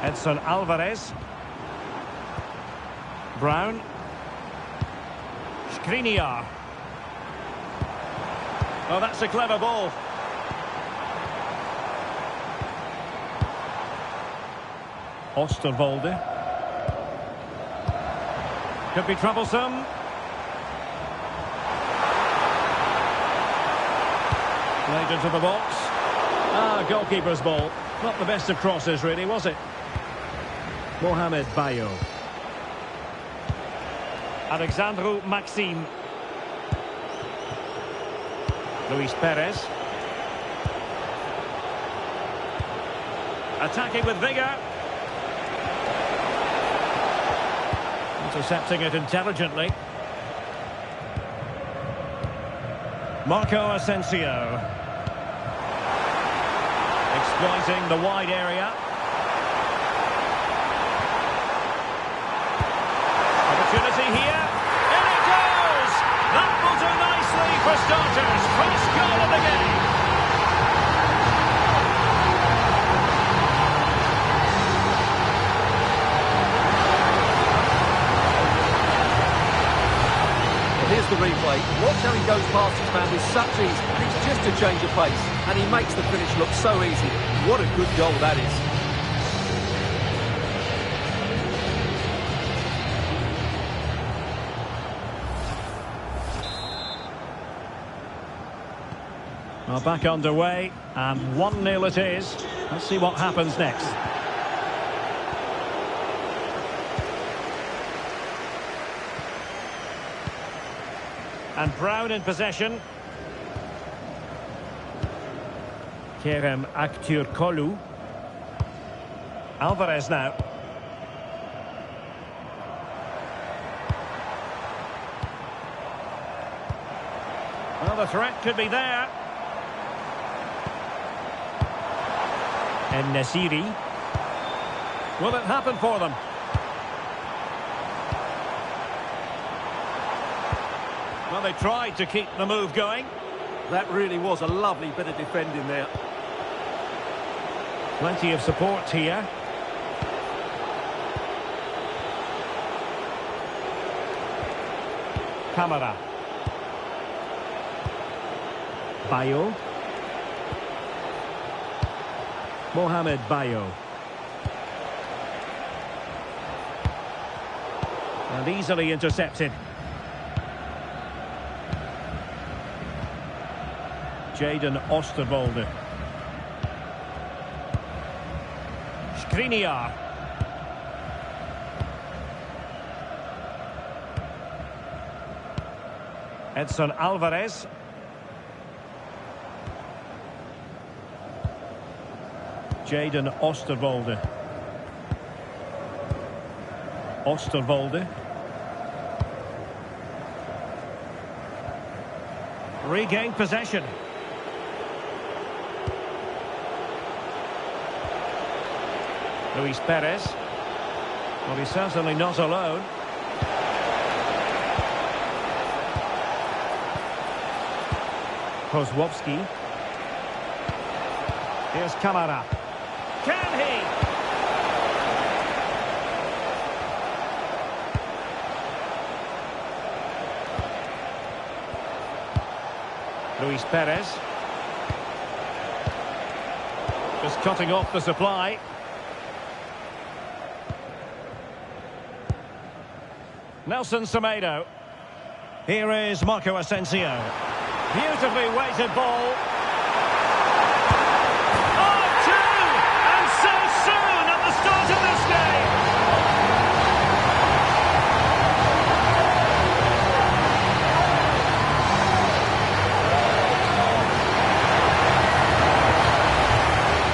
Edson Alvarez. Brown. Skriniar. Oh, that's a clever ball. Osterwolde. Could be troublesome. Played into the box. Goalkeeper's ball. Not the best of crosses, really, was it? Mohamed Bayo. Alexandru Maxim. Luis Perez. Attacking with vigour. Intercepting it intelligently. Marco Asensio. Exploiting the wide area. Opportunity here. In it goes! That will do nicely for starters. First goal of the game. Here's the replay. Watch how he goes past his man with such ease. It's just a change of pace, and he makes the finish look so easy. What a good goal that is. Well, back underway, and 1-0 it is. Let's see what happens next. And Brown in possession. Kerem Aktürkoğlu. Alvarez now. Well, the threat could be there. And Nesiri. Will it happen for them? Well, they tried to keep the move going. That really was a lovely bit of defending there. Plenty of support here. Camara. Bayo. Mohamed Bayo. And easily intercepted. Jadon Osterwolde. Skriniar. Edson Alvarez. Jadon Osterwolde. Osterwolde. Regained possession. Luis Perez. Well, he's certainly not alone. Kozłowski. Here's Camara. Can he? Luis Perez. Just cutting off the supply. Nelson Semedo. Here is Marco Asensio. Beautifully weighted ball. Oh, two! And so soon at the start of this game.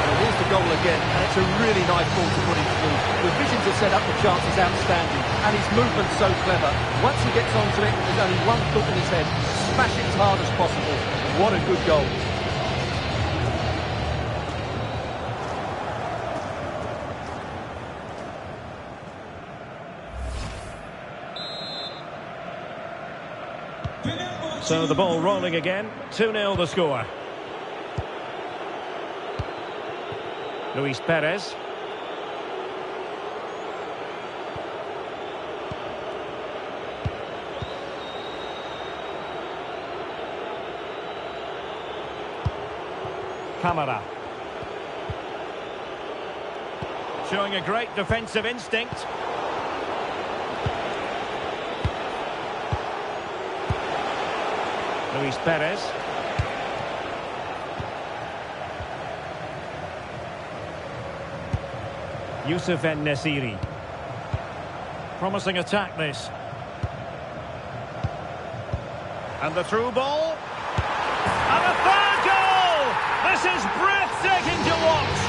Well, here's the goal again, and it's a really nice ball to put him through. The vision to set up the chance is outstanding, and his movement's so clever. Once he gets onto it, there's only one thought in his head: smash it as hard as possible. What a good goal. So the ball rolling again. 2-0 the score. Luis Perez. Camara. Showing a great defensive instinct. Luis Perez. Youssef En-Nesyri. Promising attack, this. And the through ball. And a third goal! This is breathtaking to watch.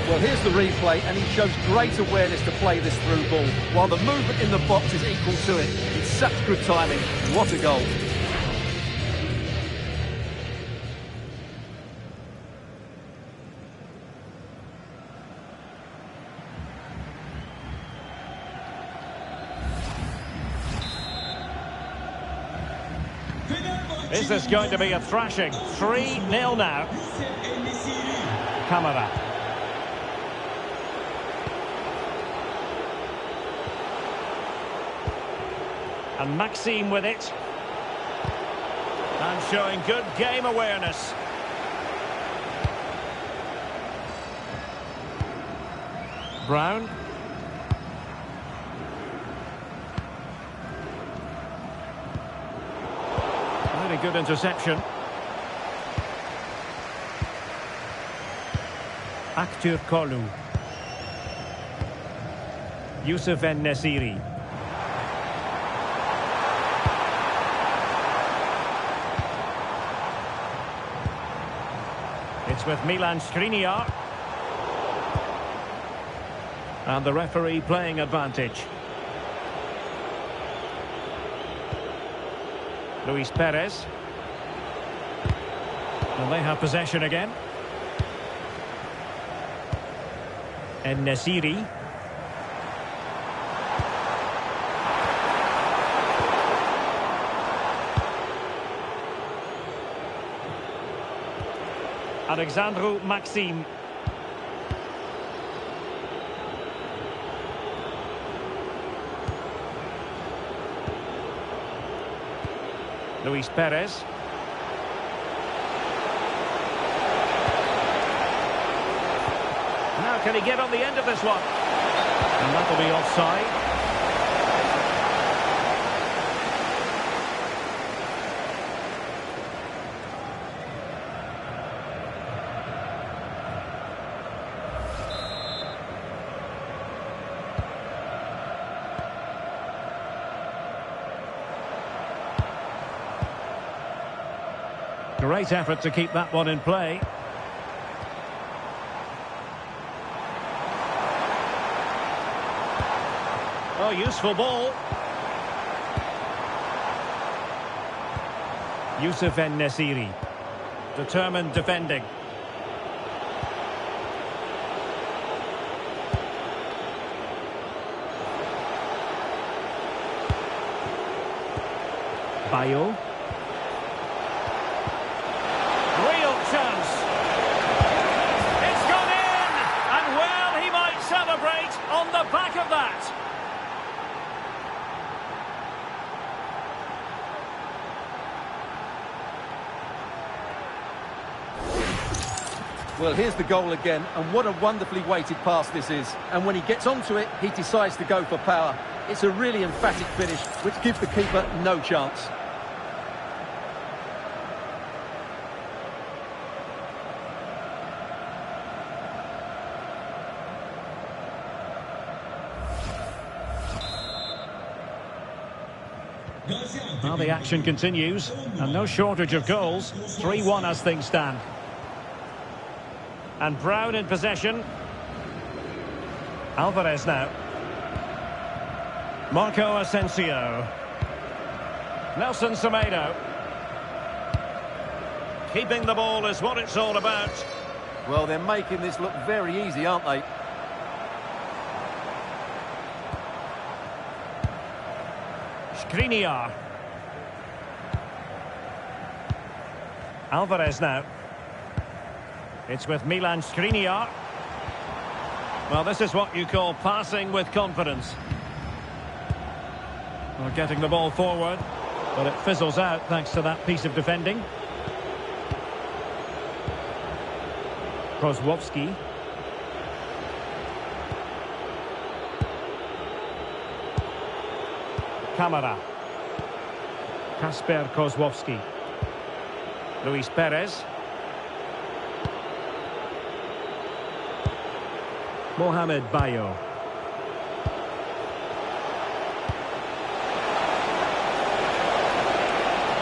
Well, here's the replay, and he shows great awareness to play this through ball, while the movement in the box is equal to it. It's such good timing. What a goal. This is going to be a thrashing. 3-0 now. Camara. And Maxime with it. And showing good game awareness. Brown. Very good interception. Aktür Kolu. Youssef En-Nesyri. It's with Milan Skriniar. And the referee playing advantage. Luis Perez. And they have possession again. En-Nesyri. Alexandru Maxime. Luis Perez. Now can he get on the end of this one? And that'll be offside. Great effort to keep that one in play. Oh, useful ball. Youssef En-Nesyri. Determined defending. Bayo. On the back of that. Well, here's the goal again, and what a wonderfully weighted pass this is. And when he gets onto it, he decides to go for power. It's a really emphatic finish, which gives the keeper no chance. Well, the action continues, and no shortage of goals. 3-1 as things stand. And Brown in possession. Alvarez now. Marco Asensio. Nelson Semedo. Keeping the ball is what it's all about. Well, they're making this look very easy, aren't they? Skriniar. Alvarez now. It's with Milan Skriniar. Well, this is what you call passing with confidence. Well, getting the ball forward, but it fizzles out thanks to that piece of defending. Kozłowski. Kamara. Kasper Kozłowski. Luis Perez. Mohamed Bayo.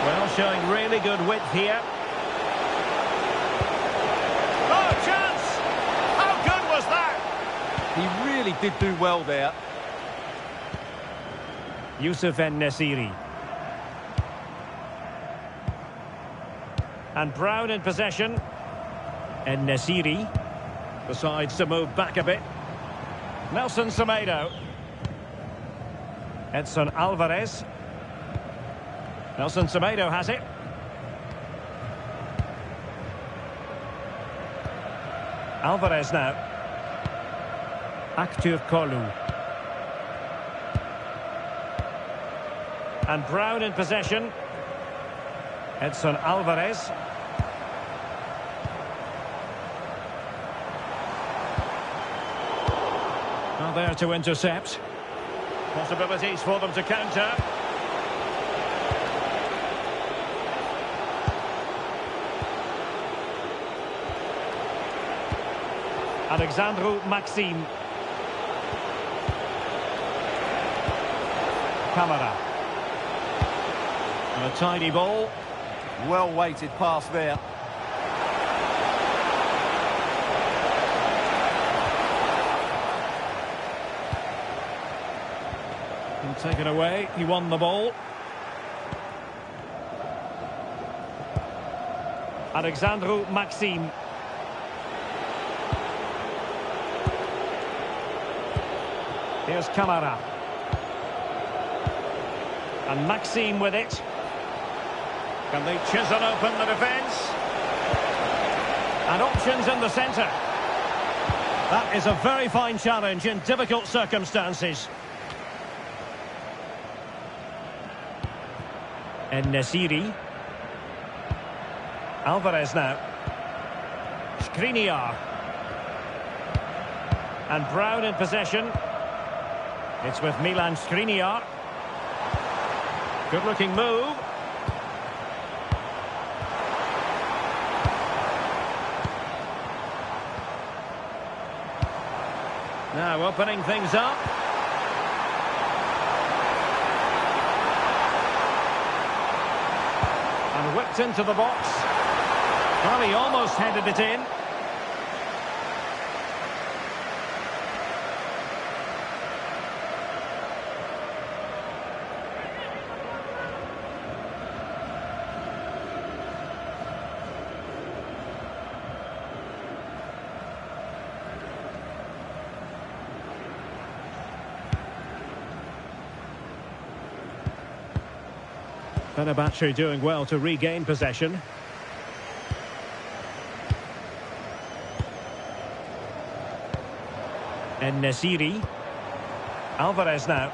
Well, showing really good width here. Oh, chance! How good was that? He really did do well there. Youssef En-Nesyri. And Brown in possession. En-Nesyri decides to move back a bit. Nelson Semedo. Edson Alvarez. Nelson Semedo has it. Alvarez now. Aktür Kolu. And Brown in possession. Edson Alvarez. Now there to intercept. Possibilities for them to counter. Alexandru Maxim. Kamara. And a tidy ball. Well-weighted pass there. And taken away. He won the ball. Alexandru Maxim. Here's Kamara. And Maxim with it. Can they chisel open the defence? And options in the centre. That is a very fine challenge in difficult circumstances. En-Nesyri. Alvarez now. Skriniar. And Brown in possession. It's with Milan Skriniar. Good-looking move. Now opening things up. And whipped into the box. Well, he almost headed it in. Fenerbahçe doing well to regain possession. En-Nesyri. Alvarez now.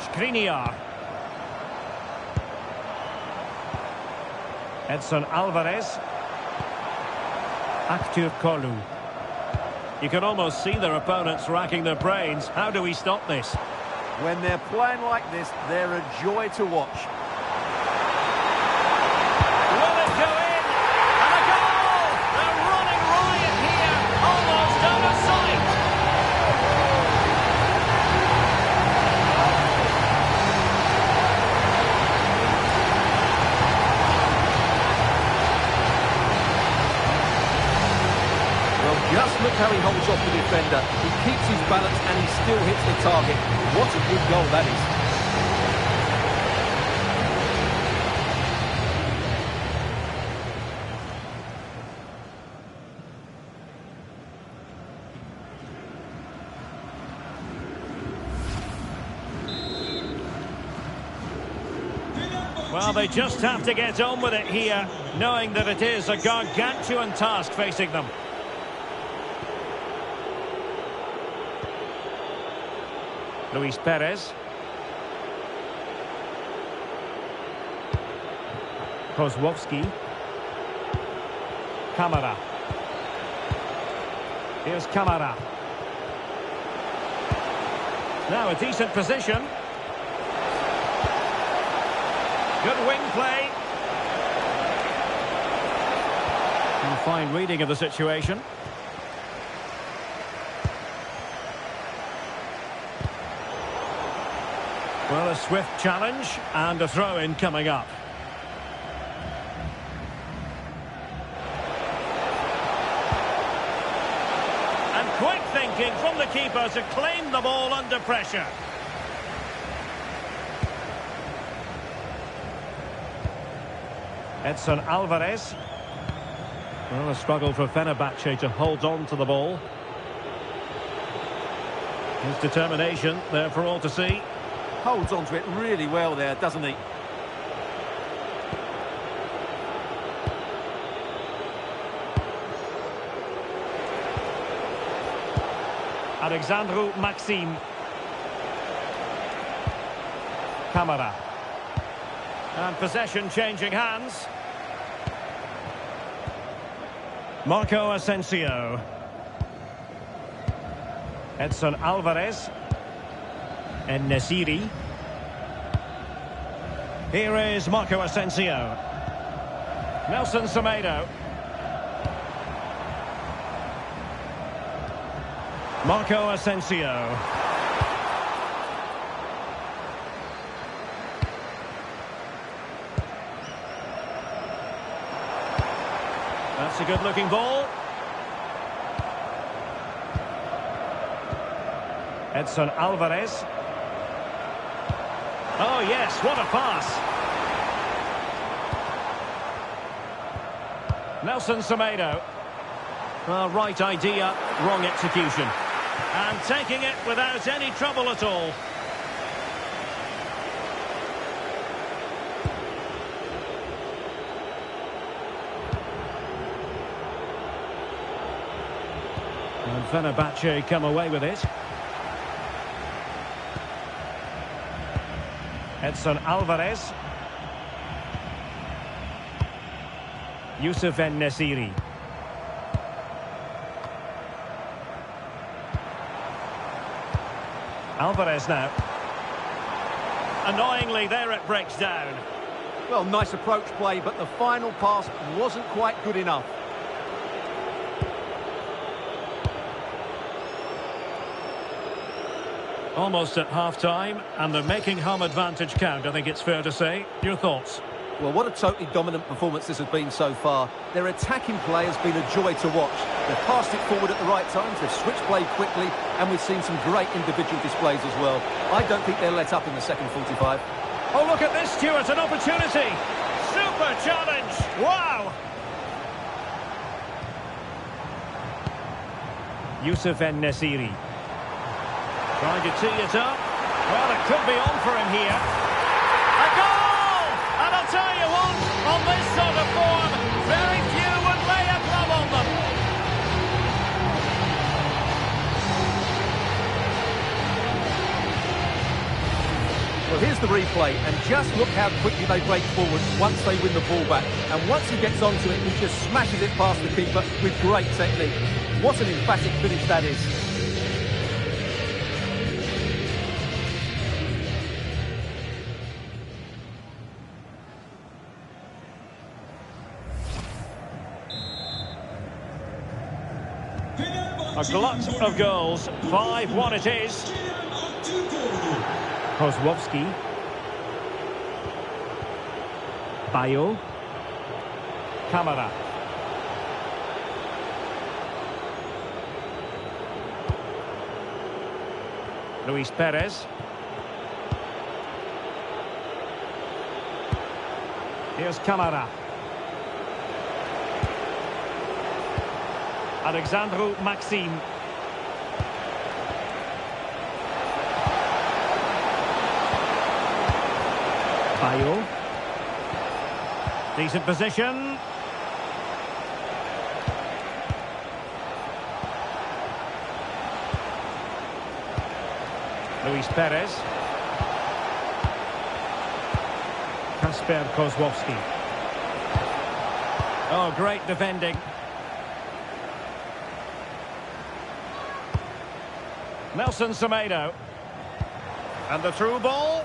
Skriniar. Edson Alvarez. Aktür Kolu. You can almost see their opponents racking their brains. How do we stop this? When they're playing like this, they're a joy to watch. Will it go in? And a goal! They're running riot here, almost out of sight. Well, just look how he holds off the defender. He keeps his balance and he still hits the target. What a good goal that is. Well, they just have to get on with it here, knowing that it is a gargantuan task facing them. Luis Perez. Kozłowski. Kamara. Here's Kamara. Now a decent position. Good wing play. And fine reading of the situation. Well, a swift challenge and a throw-in coming up. And quick thinking from the keeper to claim the ball under pressure. Edson Alvarez. Well, a struggle for Fenerbahçe to hold on to the ball. His determination there for all to see. Holds on to it really well there, doesn't he? Alexandru Maxim. Kamara. And possession changing hands. Marco Asensio. Edson Alvarez. And Nesiri. Here is Marco Asensio. Nelson Semedo. Marco Asensio. That's a good-looking ball. Edson Alvarez. Oh, yes, what a pass. Nelson Semedo. Well, right idea, wrong execution. And taking it without any trouble at all. And Fenerbahçe come away with it. Edson Alvarez. Youssef En-Nesyri. Alvarez now. Annoyingly, there it breaks down. Well, nice approach play, but the final pass wasn't quite good enough. Almost at half-time, and they're making home advantage count, I think it's fair to say. Your thoughts? Well, what a totally dominant performance this has been so far. Their attacking play has been a joy to watch. They've passed it forward at the right times, they've switched play quickly, and we've seen some great individual displays as well. I don't think they'll let up in the second 45. Oh, look at this, Stuart, an opportunity. Super challenge. Wow. Youssef En-Nesyri. Trying to tee it up. Well, it could be on for him here. A goal! And I'll tell you what, on this sort of form, very few would lay a glove on them. Well, here's the replay, and just look how quickly they break forward once they win the ball back. And once he gets onto it, he just smashes it past the keeper with great technique. What an emphatic finish that is. A glut of goals. 5-1 it is. Kozłowski. Bayo. Kamara. Luis Perez. Here's Kamara. Alexandru Maxim. Bayo. Decent position. Luis Perez. Kasper Kozłowski. Oh, great defending. Nelson Semedo. And the through ball.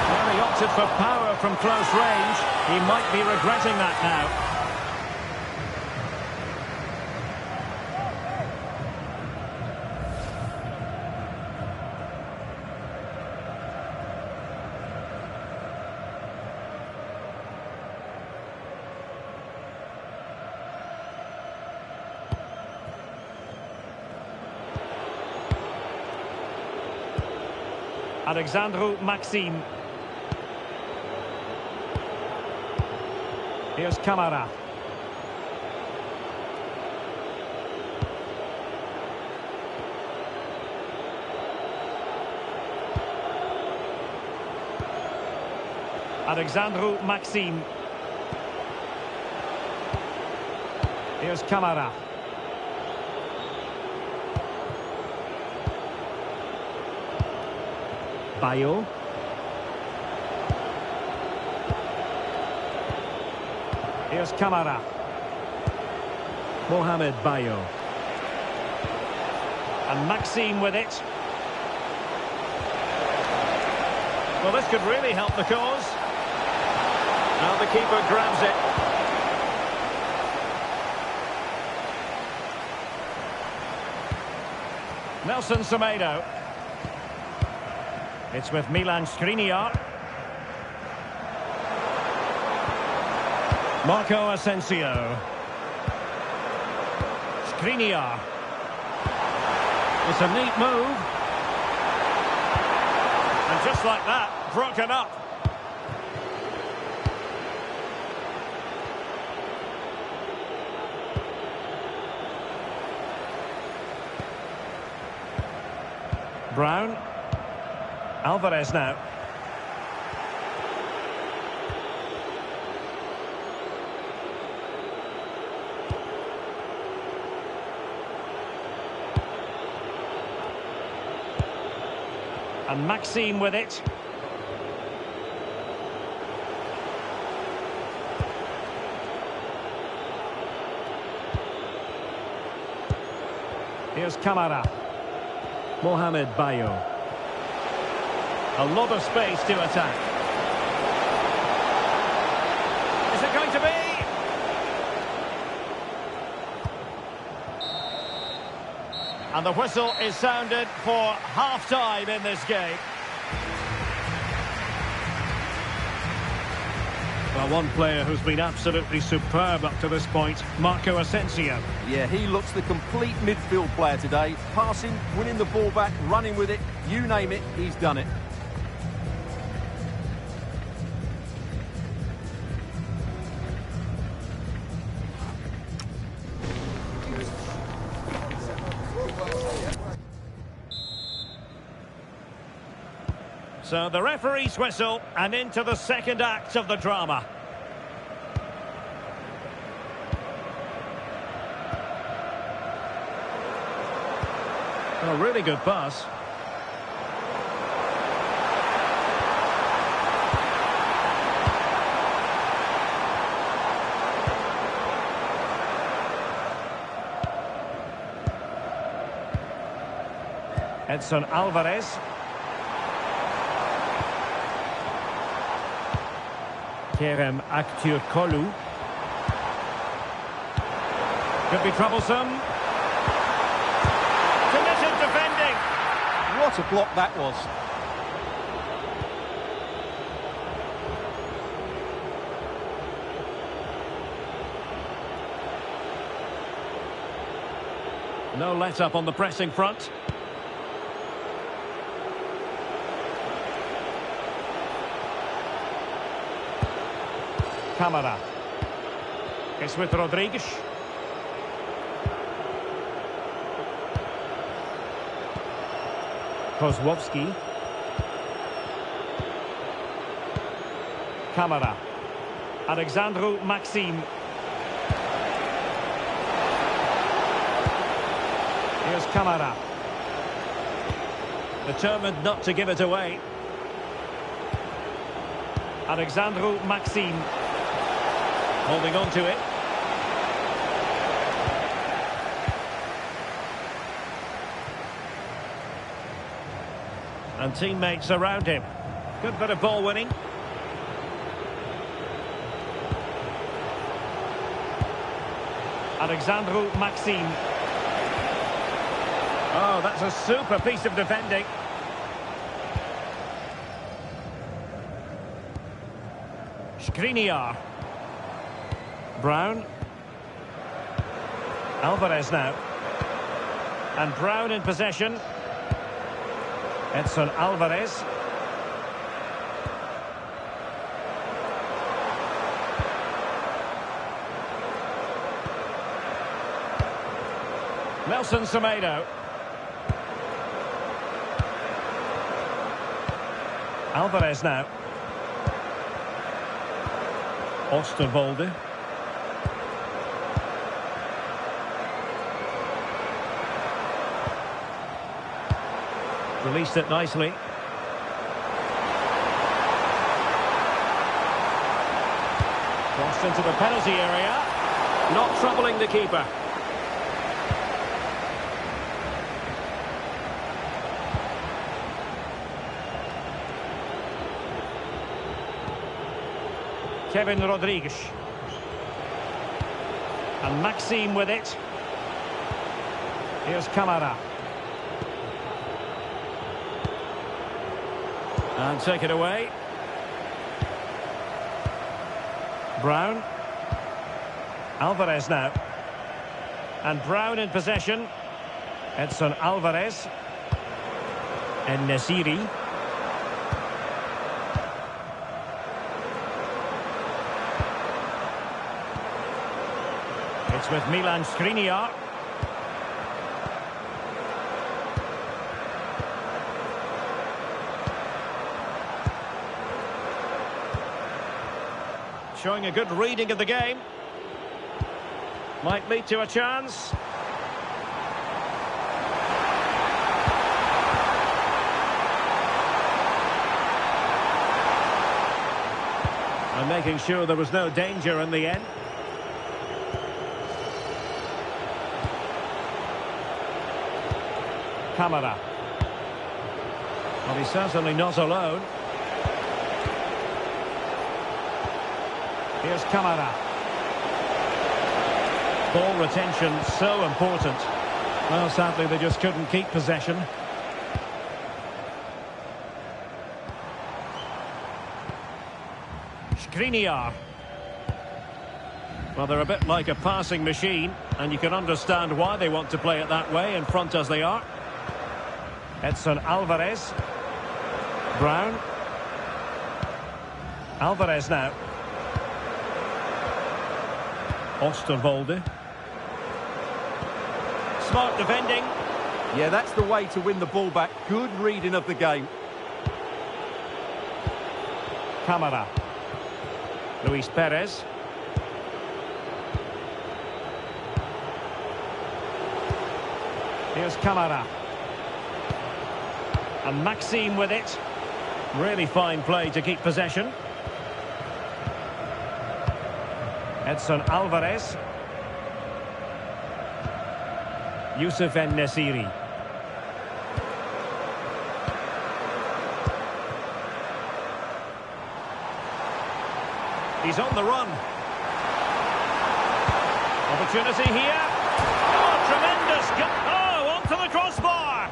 Well, he opted for power from close range. He might be regretting that now. Alexandru Maxim. Here's Kamara. Alexandru Maxim. Here's Kamara. Bayo. Here's Kamara. Mohamed Bayo. And Maxime with it. Well, this could really help the cause. Now the keeper grabs it. Nelson Semedo. It's with Milan Skriniar. Marco Asensio. Skriniar. It's a neat move. And just like that, broken up. Brown. Alvarez now. And Maxime with it. Here's Kamara. Mohamed Bayo. A lot of space to attack. Is it going to be? And the whistle is sounded for half-time in this game. Well, one player who's been absolutely superb up to this point, Marco Asensio. Yeah, he looks the complete midfield player today. Passing, winning the ball back, running with it, you name it, he's done it. So the referee's whistle, and into the second act of the drama. A really good pass. Edson Alvarez. Kerem Aktürkoğlu. Could be troublesome. Committed defending. What a block that was. No let-up on the pressing front. Kamara. It's with Rodriguez. Kozłowski. Kamara. Alexandru Maxim. Here's Camara. Determined not to give it away. Alexandru Maxim. Holding on to it. And teammates around him. Good bit of ball winning. Alexandru Maxim. Oh, that's a super piece of defending. Skriniar. Brown. Alvarez now. And Brown in possession. Edson Alvarez. Nelson Semedo. Alvarez now. Osterwolde. Released it nicely. Crossed into the penalty area. Not troubling the keeper. Kevin Rodriguez. And Maxim with it. Here's Camara. And take it away. Brown. Alvarez now. And Brown in possession. Edson Alvarez. And Nesiri. It's with Milan Skriniar. Showing a good reading of the game. Might lead to a chance. And making sure there was no danger in the end. Camara. Well, he's certainly not alone. Here's Camara. Ball retention so important. Well, sadly, they just couldn't keep possession. Skriniar. Well, they're a bit like a passing machine, and you can understand why they want to play it that way, in front as they are. Edson Alvarez. Brown. Alvarez now. Osterwolde. Smart defending. Yeah, that's the way to win the ball back. Good reading of the game. Camara. Luis Perez. Here's Camara. And Maxim with it. Really fine play to keep possession. Edson Alvarez. Youssef En-Nesyri. He's on the run. Opportunity here. Oh, tremendous. Oh, onto the crossbar.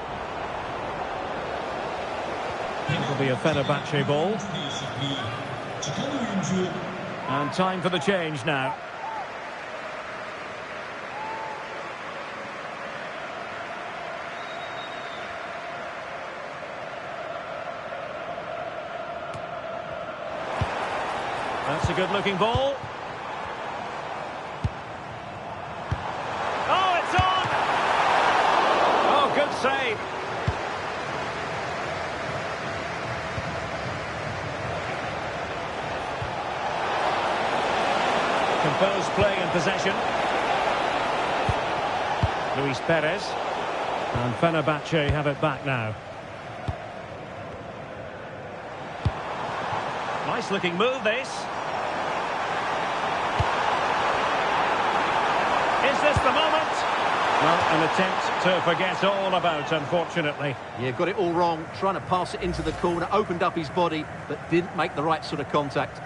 It'll be a Fenerbahçe ball. And time for the change now. That's a good-looking ball. Oh, it's on! Oh, good save. composed play in possession. Luis Perez. And Fenerbahçe have it back now. Nice looking move, this. Is this the moment? Well, an attempt to forget all about, unfortunately. Yeah, got it all wrong, trying to pass it into the corner, opened up his body, but didn't make the right sort of contact.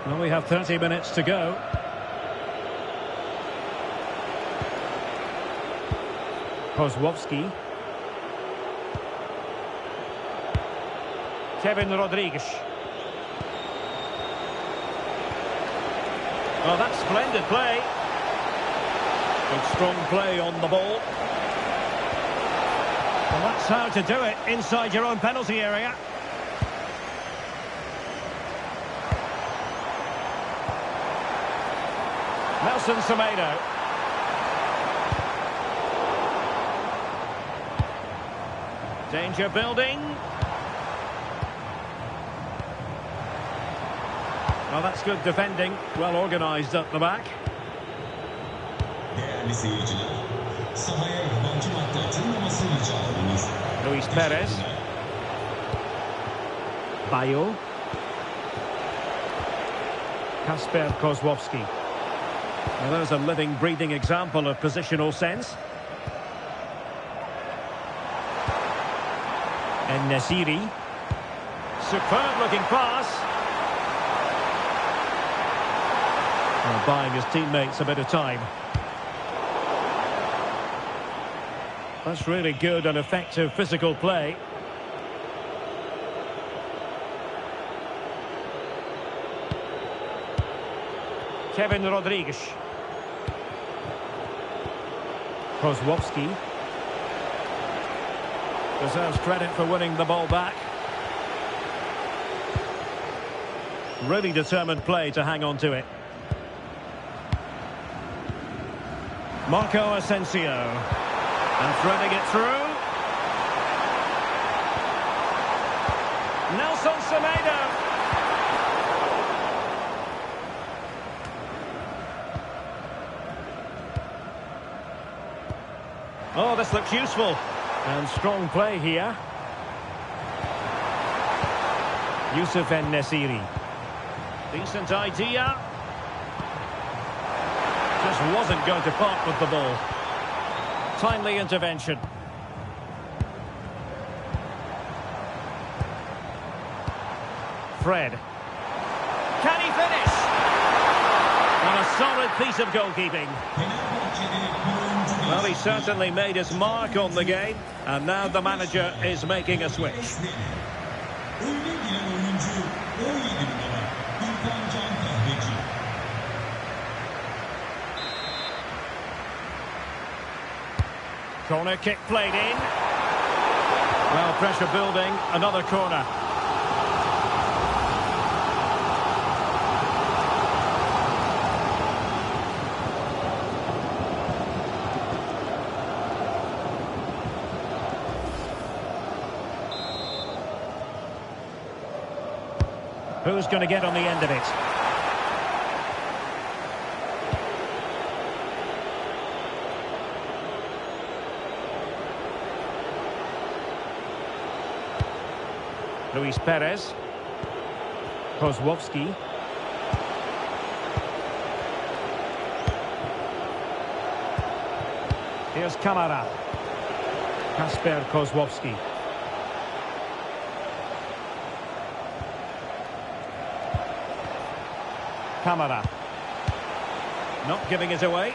Well, we have 30 minutes to go. Kozłowski. Kevin Rodriguez. Oh, that's splendid play. Good strong play on the ball. Well, that's how to do it inside your own penalty area. Nelson Semedo. Danger building. Well, that's good defending. Well organised up the back. Değerli seyirciler, sahaya yabancı madde atılmaması rica ediniz. Luis Perez. Bayo. Kasper Kozłowski. Well, there's a living, breathing example of positional sense. And Nesiri. Superb looking pass. Well, buying his teammates a bit of time. That's really good and effective physical play. Kevin Rodriguez. Kozłowski. Deserves credit for winning the ball back. Really determined play to hang on to it. Marco Asensio. And threading it through. Nelson Semedo. Oh, this looks useful. And strong play here. Youssef En-Nesyri. Decent idea. Just wasn't going to part with the ball. Timely intervention. Fred. Can he finish? And a solid piece of goalkeeping. Well, he certainly made his mark on the game, and now the manager is making a switch. Corner kick played in. Well, pressure building, another corner. Who's going to get on the end of it? Luis Perez. Kozłowski. Here's Kamara. Kasper Kozłowski. Kamara. Not giving it away.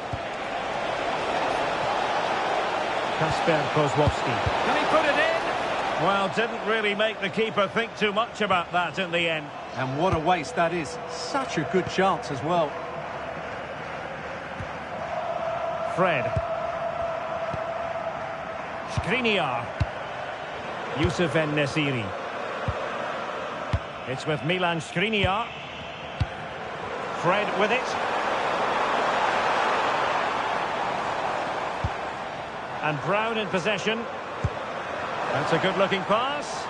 Kasper Kozłowski. Can he put it in? Well, didn't really make the keeper think too much about that in the end. And what a waste that is. Such a good chance as well. Fred. Skriniar. Youssef En-Nesyri. It's with Milan Skriniar. Fred with it. And Brown in possession. That's a good-looking pass.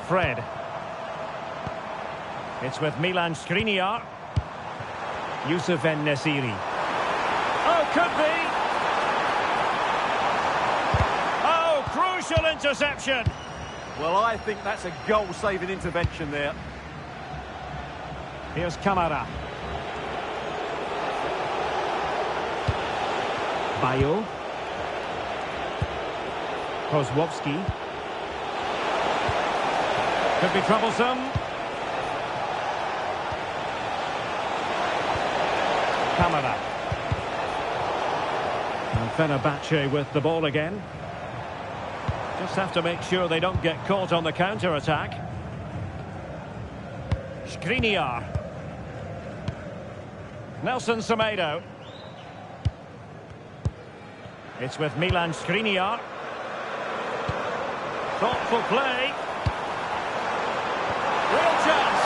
Fred. It's with Milan Skriniar. Yusuf En-Nesyri. Oh, could be. Oh, crucial interception. Well, I think that's a goal-saving intervention there. Here's Kamara. Bayo. Kozłowski. Could be troublesome. Kamara. And Fenerbahçe with the ball again. Just have to make sure they don't get caught on the counter-attack. Skriniar. Nelson Semedo. It's with Milan Skriniar. Thoughtful play. Real chance.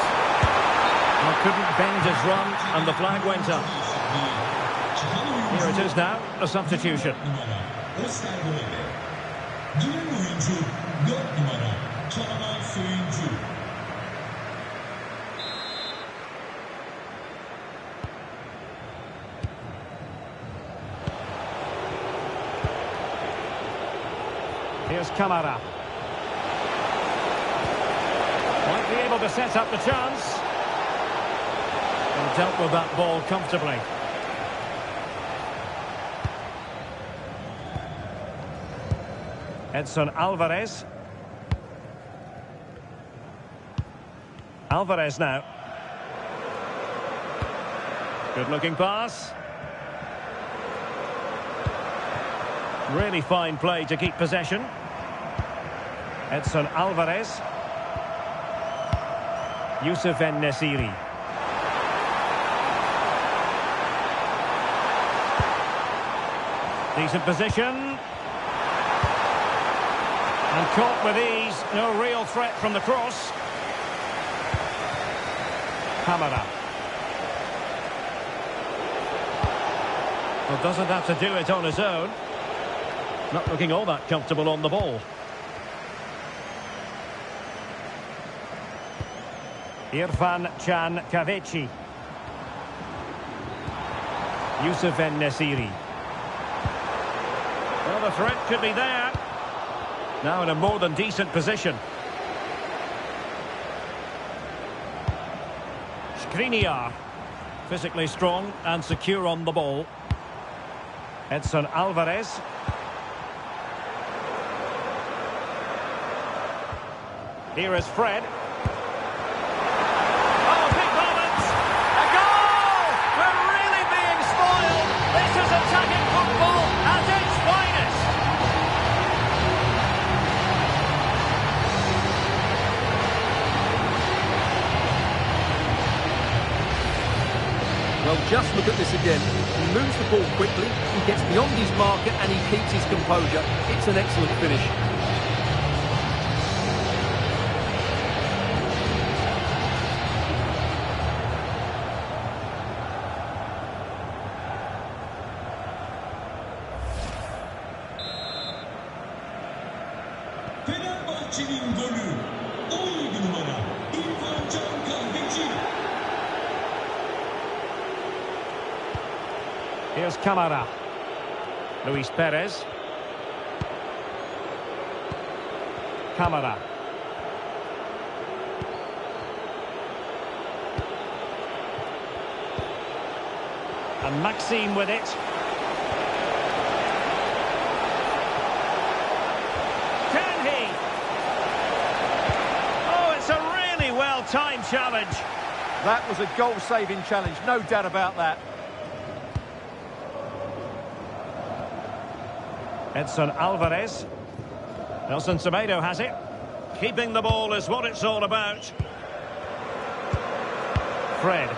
Well, couldn't bend his run, and the flag went up. Here it is now, a substitution. Here's Kamara. Might be able to set up the chance. And dealt with that ball comfortably. Edson Alvarez. Alvarez now. Good-looking pass. Really fine play to keep possession. Edson Alvarez. Yusuf En-Nesyri. Decent position. And caught with ease. No real threat from the cross. Kamara. Well, doesn't have to do it on his own. Not looking all that comfortable on the ball. Irfan Can Kaveci. Yusuf En-Nesyri. Well, the threat could be there. Now in a more than decent position. Skriniar. Physically strong and secure on the ball. Edson Alvarez. Here is Fred. Oh, big moment! A goal! We're really being spoiled! This is attacking football at its finest! Well, just look at this again. He moves the ball quickly, he gets beyond his marker and he keeps his composure. It's an excellent finish. Fenerbahçe'nin golü 17 numara İrfan Can Kahveci. Here's Kamara. Luis Perez. Kamara. And Maxime with it. Can he? Oh, it's a really well-timed challenge. That was a goal-saving challenge, no doubt about that. Edson Alvarez. Nelson Semedo has it. Keeping the ball is what it's all about. Fred.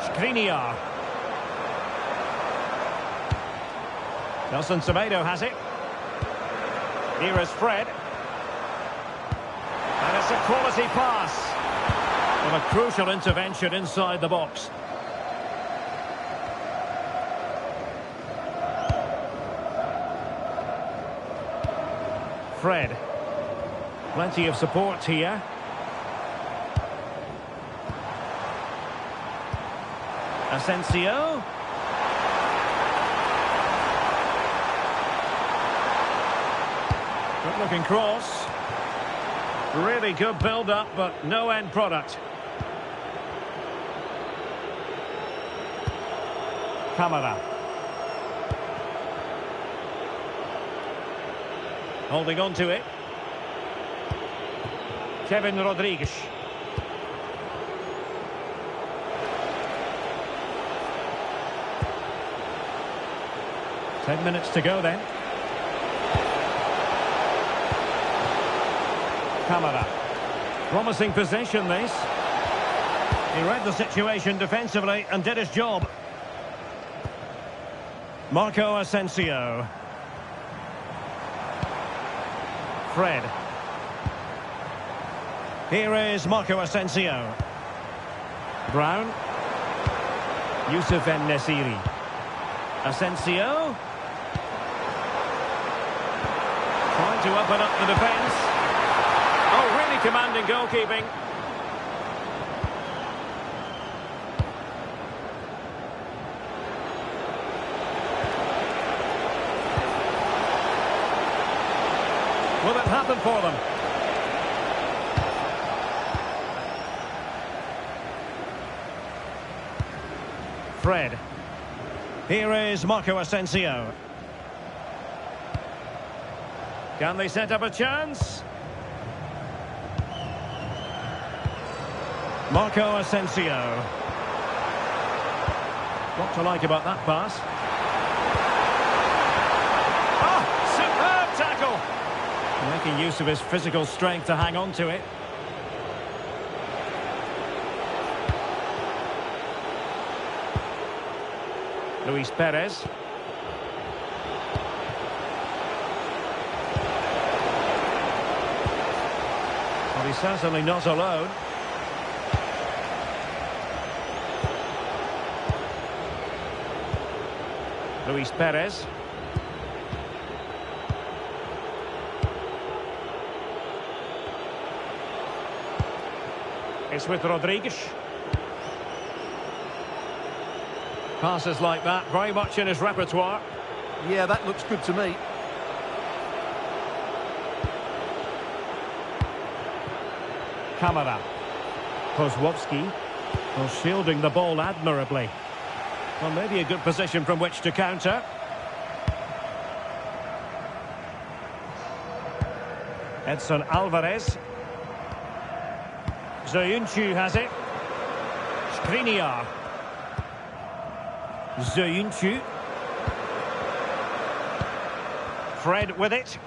Skriniar. Nelson Semedo has it. Here is Fred. And That's a quality pass. And a crucial intervention inside the box. Fred. Plenty of support here. Asensio. Good looking cross. Really good build-up, but no end product. Camara. Holding on to it. Kevin Rodriguez. Ten minutes to go then. Camara. Promising possession, this. He read the situation defensively and did his job. Marco Asensio. Fred. Here is Marco Asensio. Brown. Youssef En-Nesyri. Asensio. Trying to open up the defence. Oh, really commanding goalkeeping. Will it happen for them? Fred. Here is Marco Asensio. Can they set up a chance? Marco Asensio. What to like about that pass? Oh, superb tackle! Making use of his physical strength to hang on to it. Luis Perez. Well, he's certainly not alone. Luis Perez. It's with Rodriguez. Passes like that, very much in his repertoire. Yeah, that looks good to me. Camara. Kozłowski. Well, shielding the ball admirably. Well, maybe a good position from which to counter. Edson Alvarez. Zayuncu has it. Skriniar. Zayuncu. Fred with it.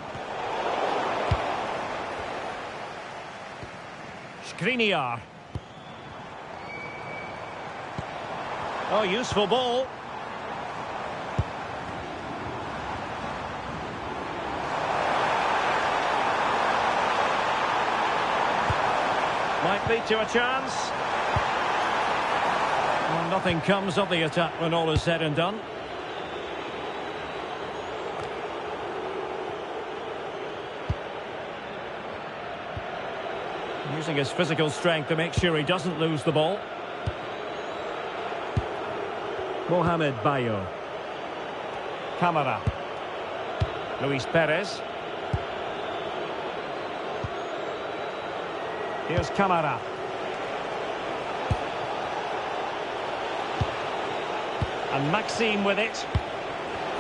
Skriniar. Oh, useful ball. Might lead to a chance. Well, nothing comes of the attack when all is said and done. Using his physical strength to make sure he doesn't lose the ball. Mohamed Bayo. Camara. Luis Perez. Here's Camara. And Maxime with it.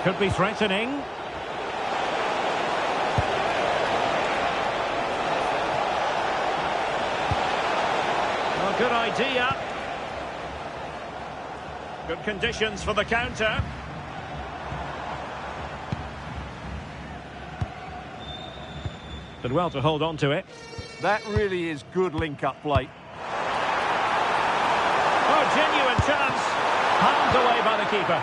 Could be threatening. Well, good idea. Good conditions for the counter. Did well to hold on to it. That really is good link-up play. Oh, genuine chance. Palmed away by the keeper.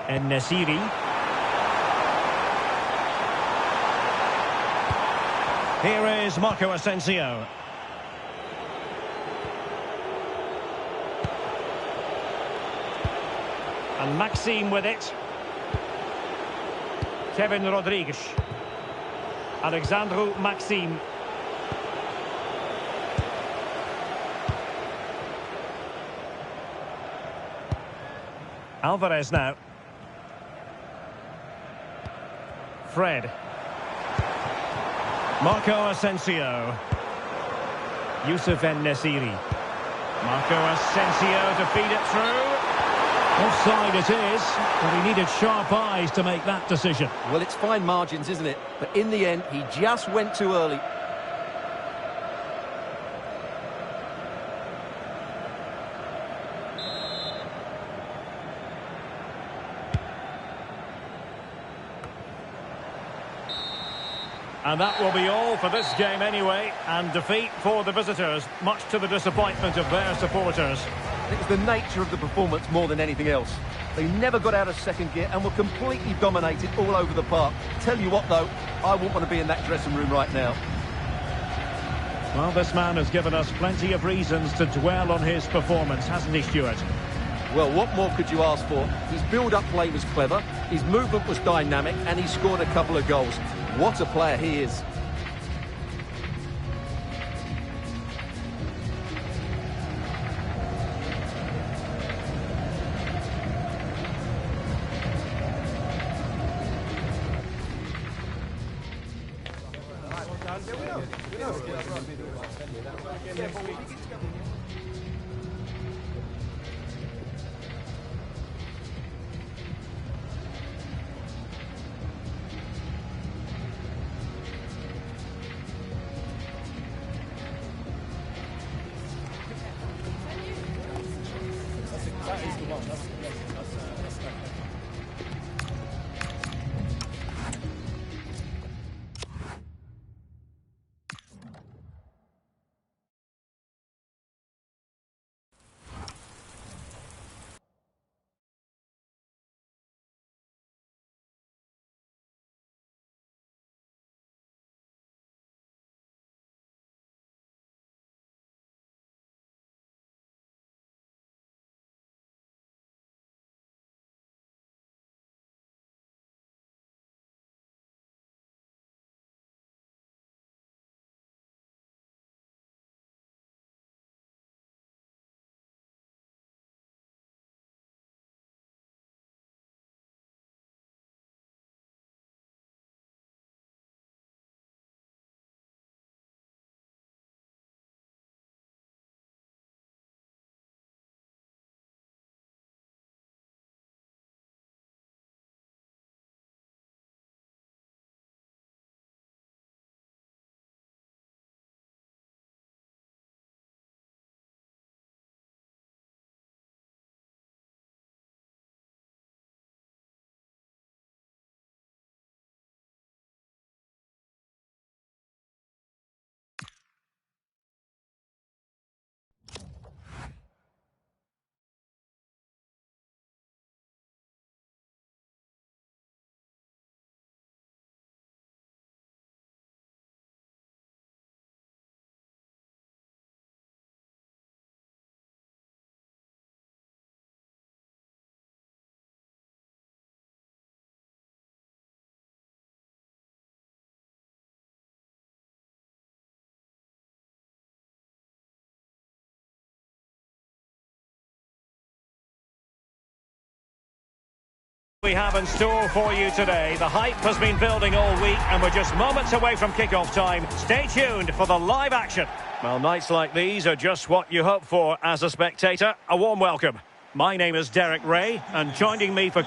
En-Nesyri. Here is Marco Asensio. And Maxime with it. Kevin Rodriguez. Alexandru Maxime. Alvarez now. Fred. Marco Asensio. Youssef En-Nesyri. Marco Asensio to feed it through. Offside it is, but he needed sharp eyes to make that decision. Well, it's fine margins, isn't it? But in the end, he just went too early. And that will be all for this game anyway. And defeat for the visitors, much to the disappointment of their supporters. It was the nature of the performance more than anything else. They never got out of second gear and were completely dominated all over the park. Tell you what, though, I wouldn't want to be in that dressing room right now. Well, this man has given us plenty of reasons to dwell on his performance, hasn't he, Stuart? Well, what more could you ask for? His build-up play was clever, his movement was dynamic, and he scored a couple of goals. What a player he is. We have in store for you today. The hype has been building all week and we're just moments away from kickoff time. Stay tuned for the live action. Well, nights like these are just what you hope for as a spectator. A warm welcome. My name is Derek Ray, and joining me for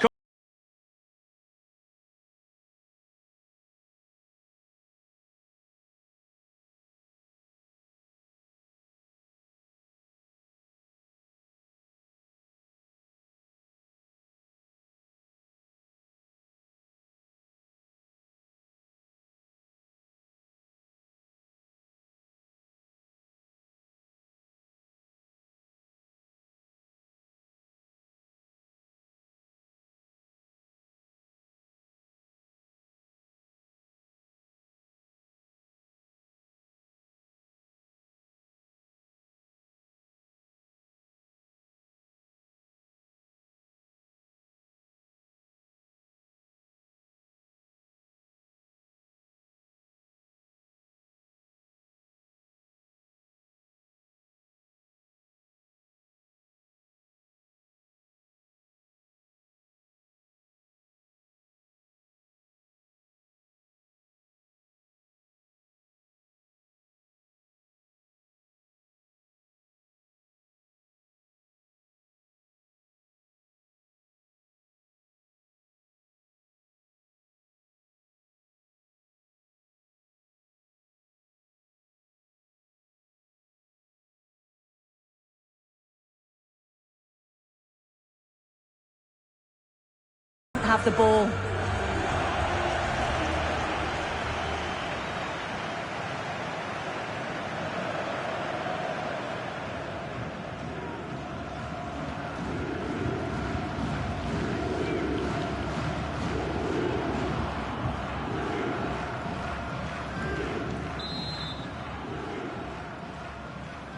have the ball.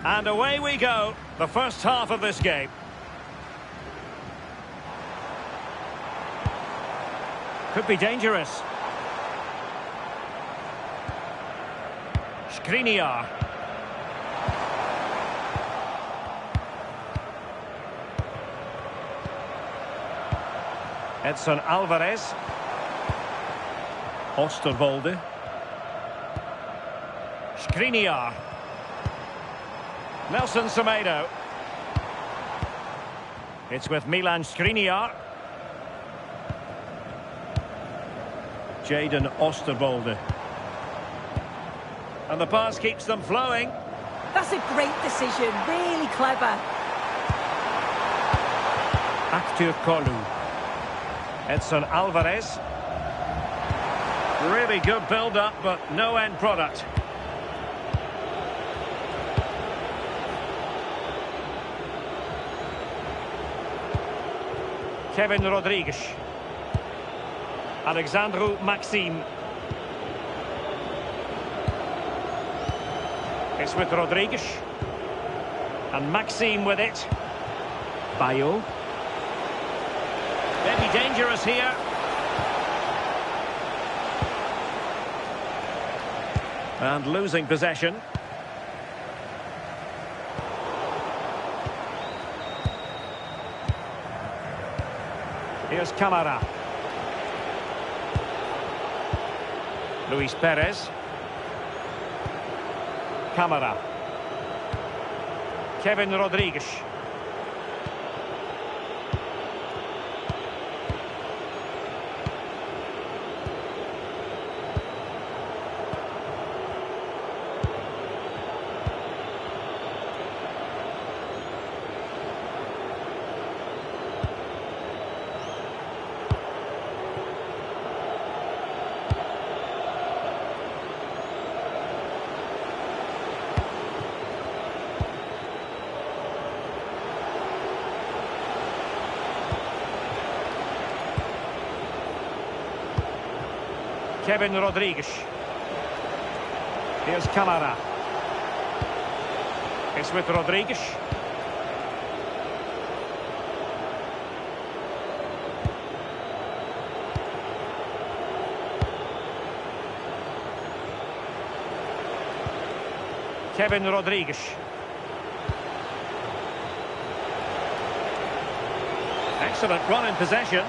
And away we go, the first half of this game. Could be dangerous. Skriniar. Edson Alvarez. Osterwolde. Skriniar. Nelson Semedo. It's with Milan Skriniar. Jadon Osterwolde. And the pass keeps them flowing. That's a great decision, really clever. Aktür Kolu. Edson Alvarez. Really good build-up, but no end product. Kevin Rodriguez. Alexandru Maxim. It's with Rodriguez. And Maxim with it. Bayo. Maybe dangerous here. And losing possession. Here's Camara. Luis Perez. Camara. Kevin Rodriguez. Kevin Rodriguez. Here's Camara. It's with Rodriguez. Kevin Rodriguez. Excellent run in possession.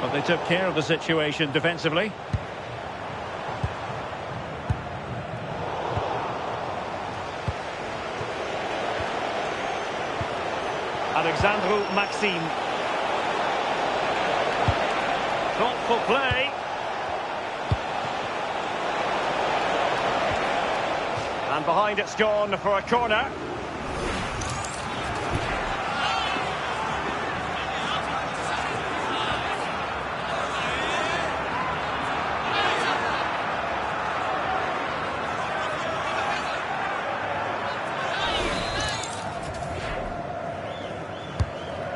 But they took care of the situation defensively. Alexandru Maxim. Thoughtful play. And behind it's gone for a corner.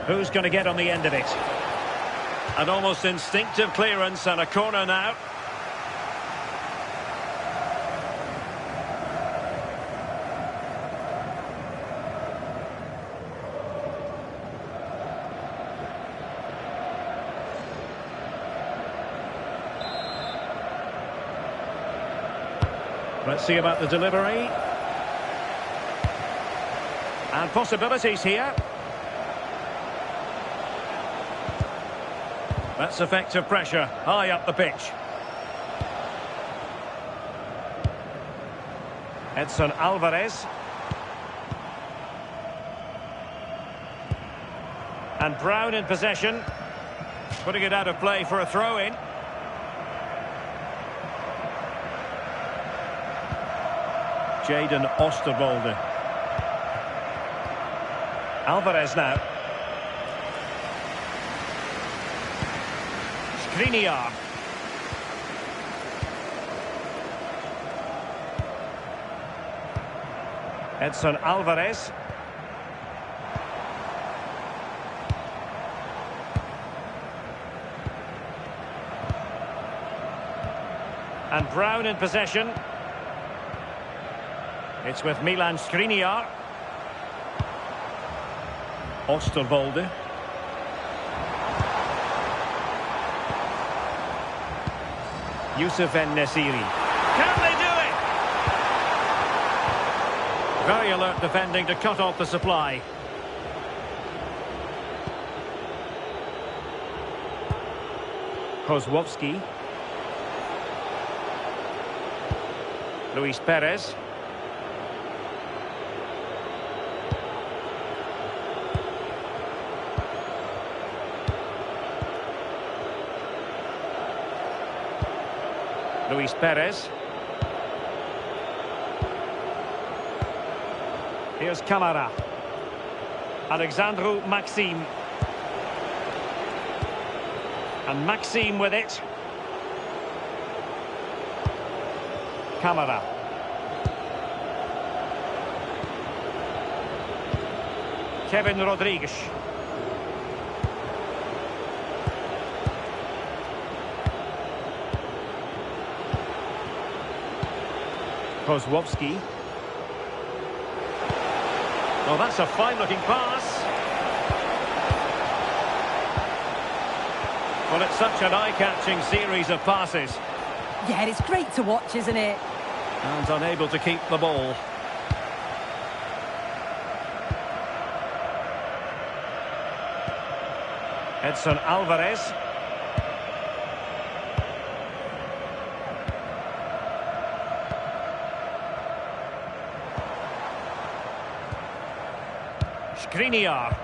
Who's going to get on the end of it? An almost instinctive clearance and a corner now. Let's see about the delivery. And possibilities here. That's effective pressure, high up the pitch. Edson Alvarez. And Brown in possession. Putting it out of play for a throw-in. Jadon Osterwolde. Alvarez now. Skriniar. Edson Alvarez. And Brown in possession. It's with Milan Skriniar. Osterwolde. Youssef En-Nesyri. Can they do it? Very alert defending to cut off the supply. Kozłowski. Luis Perez. Luis Perez. Here's Camara. Alexandru Maxim. And Maxim with it. Camara. Kevin Rodriguez. Kozłowski. Well, that's a fine-looking pass. Well, it's such an eye-catching series of passes. Yeah, it's great to watch, isn't it? And unable to keep the ball. Edson Alvarez. Skriniar.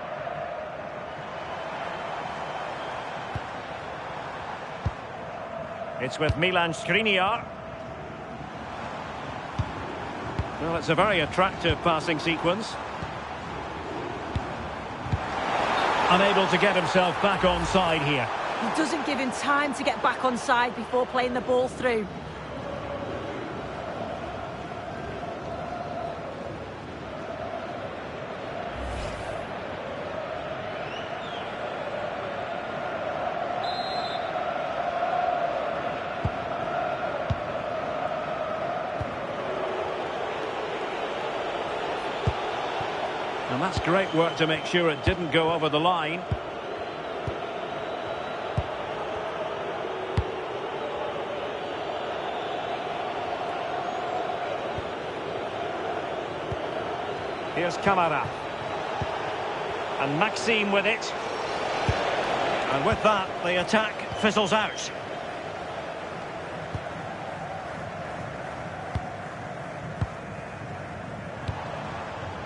It's with Milan Skriniar. Well, it's a very attractive passing sequence. Unable to get himself back on side here. He doesn't give him time to get back on side before playing the ball through. And that's great work to make sure it didn't go over the line. Here's Camara. And Maxim with it. And with that, the attack fizzles out.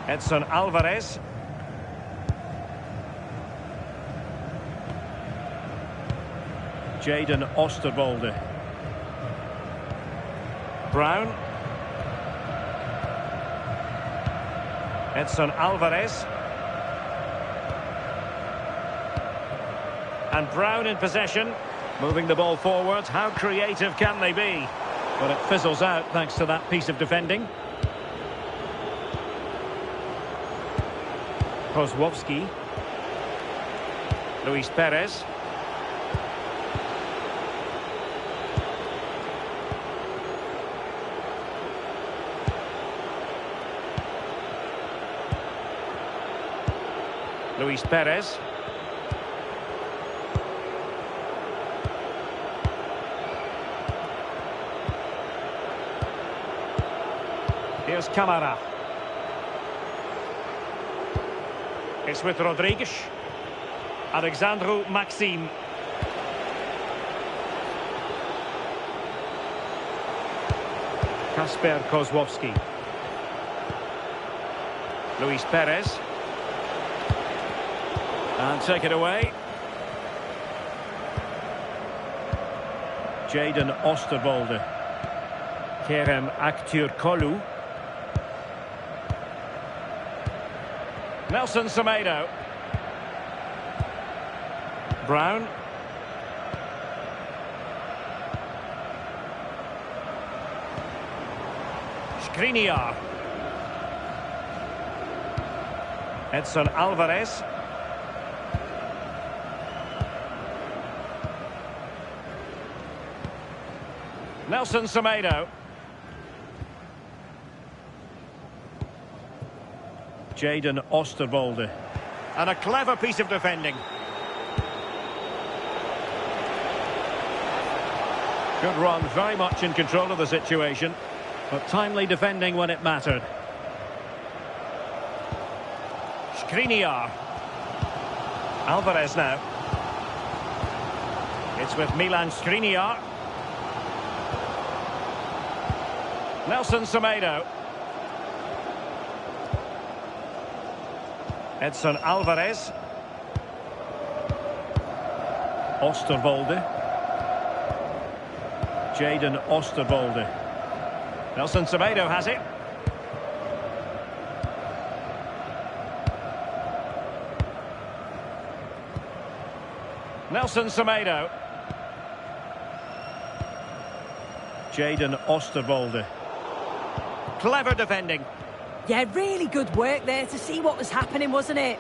Edson Alvarez. Jadon Osterwolde. Brown. Edson Alvarez. And Brown in possession. Moving the ball forwards. How creative can they be? But it fizzles out thanks to that piece of defending. Kozłowski. Luis Perez. Luis Perez. Here's Camara. It's with Rodriguez. Alexandru Maxim. Kasper Kozłowski. Luis Perez. And take it away. Jadon Osterwolde. Kerem Aktürkoğlu. Nelson Semedo. Brown. Skriniar. Edson Alvarez. Nelson Semedo. Jadon Oosterwolde. And a clever piece of defending. Good run, very much in control of the situation, but timely defending when it mattered. Skriniar. Alvarez now. It's with Milan Skriniar. Nelson Semedo. Edson Alvarez. Oosterwolde. Jadon Oosterwolde. Nelson Semedo has it. Nelson Semedo. Jadon Oosterwolde. Clever defending. Yeah, really good work there to see what was happening, wasn't it?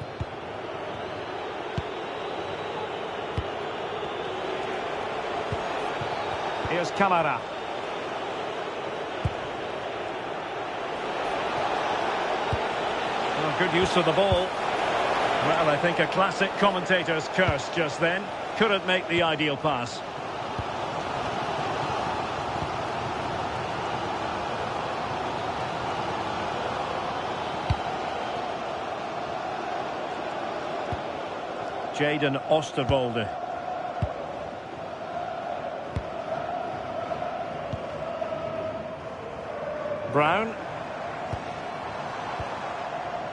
Here's Camara. Oh, good use of the ball. Well, I think a classic commentator's curse just then. Couldn't make the ideal pass. Jadon Oosterwolde. Brown.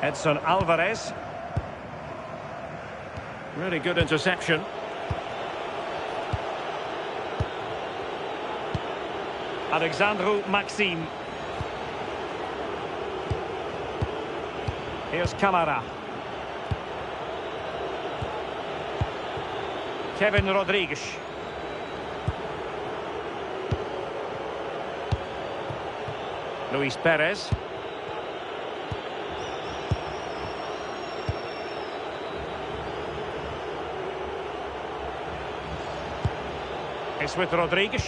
Edson Alvarez. Really good interception. Alexandru Maxime. Here's Camara. Kevin Rodriguez. Luis Perez. It's with Rodriguez.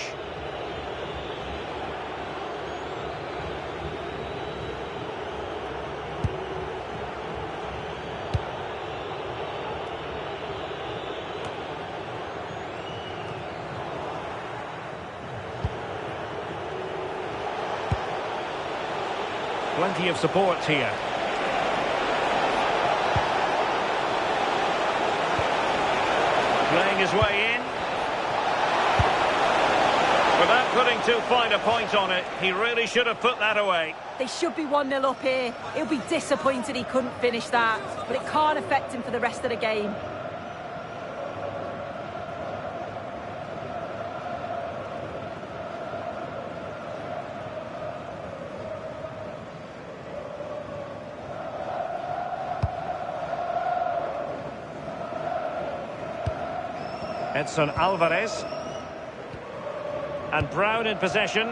Plenty of support here. Playing his way in. Without putting too fine a point on it, he really should have put that away. They should be 1-0 up here. He'll be disappointed he couldn't finish that, but it can't affect him for the rest of the game. Edson Alvarez. And Brown in possession.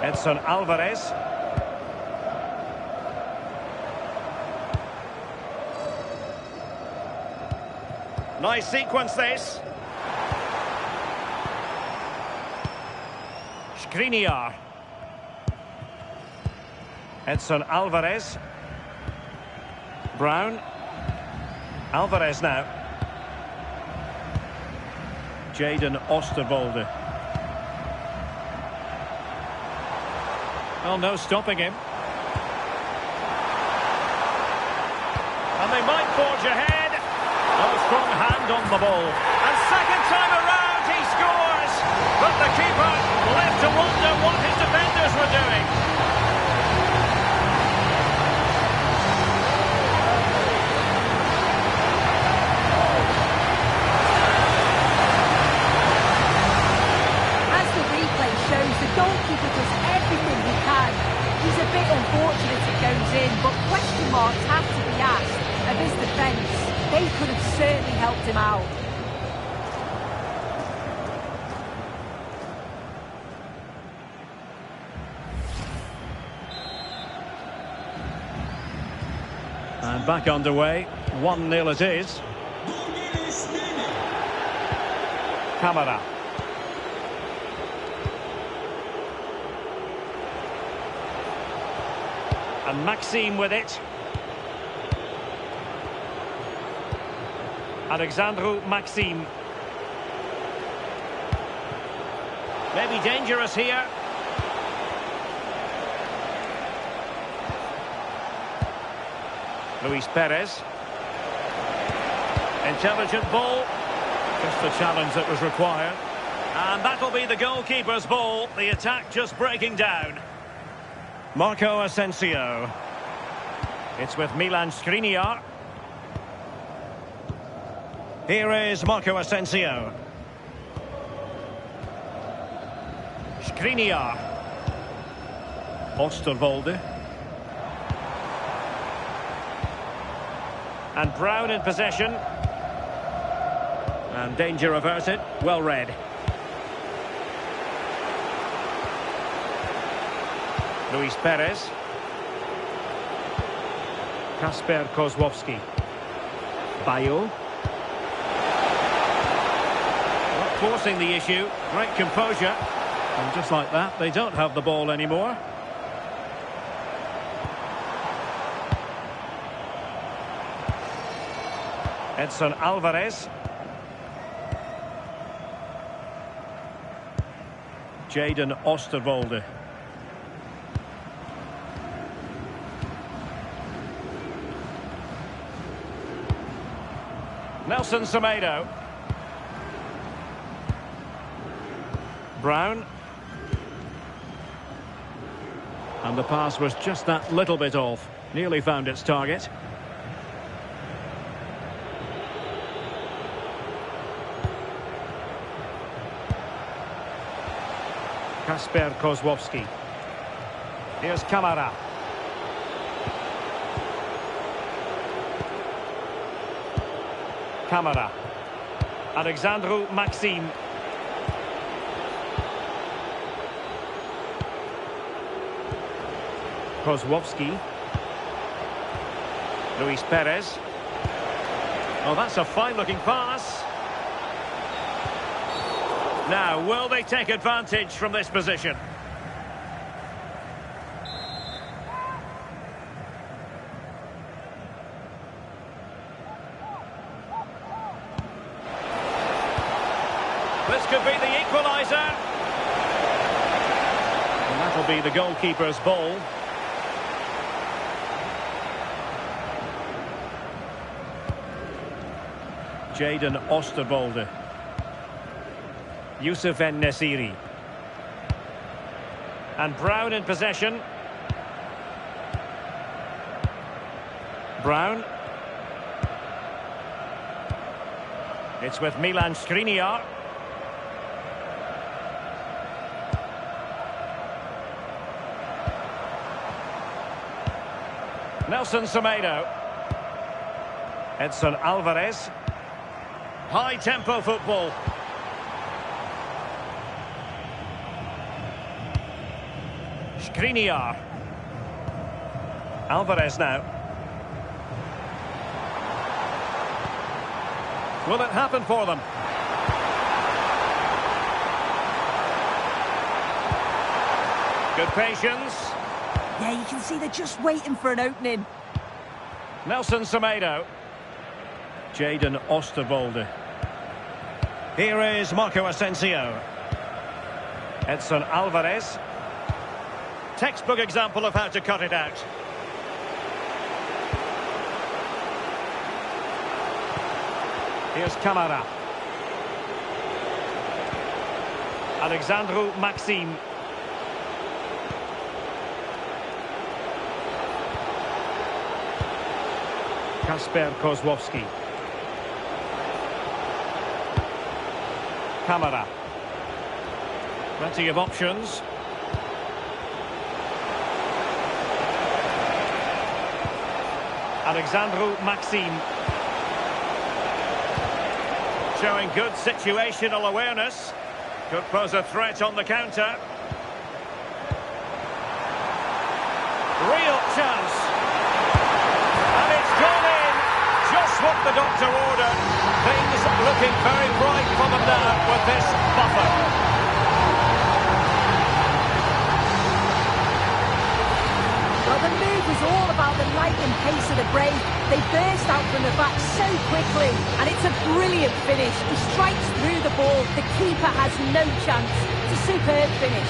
Edson Alvarez. Nice sequence this. Skriniar. Edson Alvarez. Brown. Alvarez now. Jadon Oosterwolde. Well, no stopping him. And they might forge ahead. Oh, strong hand on the ball. And second time around he scores. But the keeper left to wonder what his defenders were doing. The goalkeeper does everything he can. He's a bit unfortunate it goes in, but question marks have to be asked of his defence, they could have certainly helped him out. And back underway, 1-0 it is. Camara. And Maxime with it. Alexandru Maxime. Maybe dangerous here. Luis Perez. Intelligent ball. Just the challenge that was required. And that'll be the goalkeeper's ball. The attack just breaking down. Marco Asensio. It's with Milan Skriniar. Here is Marco Asensio. Skriniar. Osterwolde. And Brown in possession. And danger averted. Well read. Luis Perez. Kasper Kozłowski. Bayo. Not forcing the issue. Great composure. And just like that, they don't have the ball anymore. Edson Alvarez. Jadon Osterwolde. Nelson Semedo. Brown. And the pass was just that little bit off. Nearly found its target. Kasper Kozłowski. Here's Camara. Camara. Alexandru Maxime. Kozłowski. Luis Perez. Oh, that's a fine-looking pass. Now, will they take advantage from this position? This could be the equaliser. And that'll be the goalkeeper's ball. Jadon Osterwolde. Youssef En-Nesyri. And Brown in possession. Brown. It's with Milan Skriniar. Nelson Semedo. Edson Alvarez. High-tempo football. Skriniar. Alvarez now. Will it happen for them? Good patience. Yeah, you can see they're just waiting for an opening. Nelson Semedo. Jadon Osterwolde. Here is Marco Asensio. Edson Alvarez. Textbook example of how to cut it out. Here's Camara. Alexandru Maxime. Kasper Kozłowski. Camara. Plenty of options. Alexandru Maxim. Showing good situational awareness. Could pose a threat on the counter. Real chance. And it's gone in. Just what the doctor ordered. Things looking very bright for them now with this buffer. Well, the move was all about the lightning pace of the break. They burst out from the back so quickly, and it's a brilliant finish. He strikes through the ball. The keeper has no chance. It's a superb finish.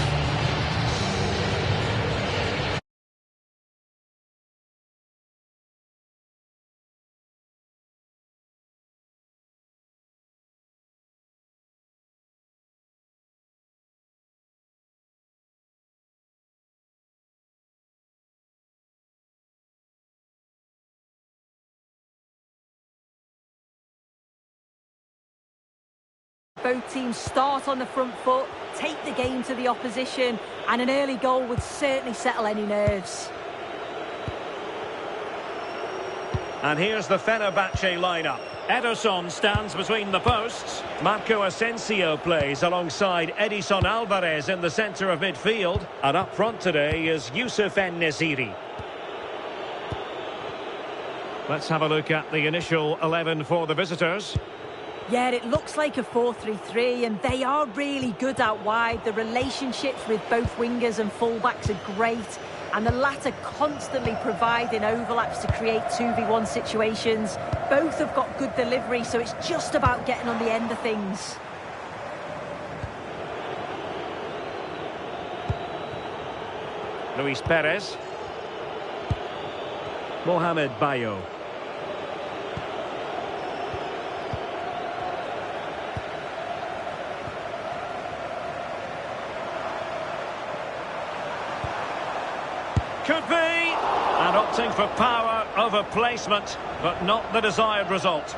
Both teams start on the front foot, take the game to the opposition, and an early goal would certainly settle any nerves. And here's the Fenerbahçe lineup. Ederson stands between the posts. Marco Asensio plays alongside Edison Alvarez in the centre of midfield. And up front today is Youssef En-Nesyri. Let's have a look at the initial 11 for the visitors. Yeah, it looks like a 4-3-3, and they are really good out wide. The relationships with both wingers and fullbacks are great, and the latter constantly providing overlaps to create 2v1 situations. Both have got good delivery, so it's just about getting on the end of things. Luis Perez. Mohamed Bayo. Could be, and opting for power over placement, but not the desired result.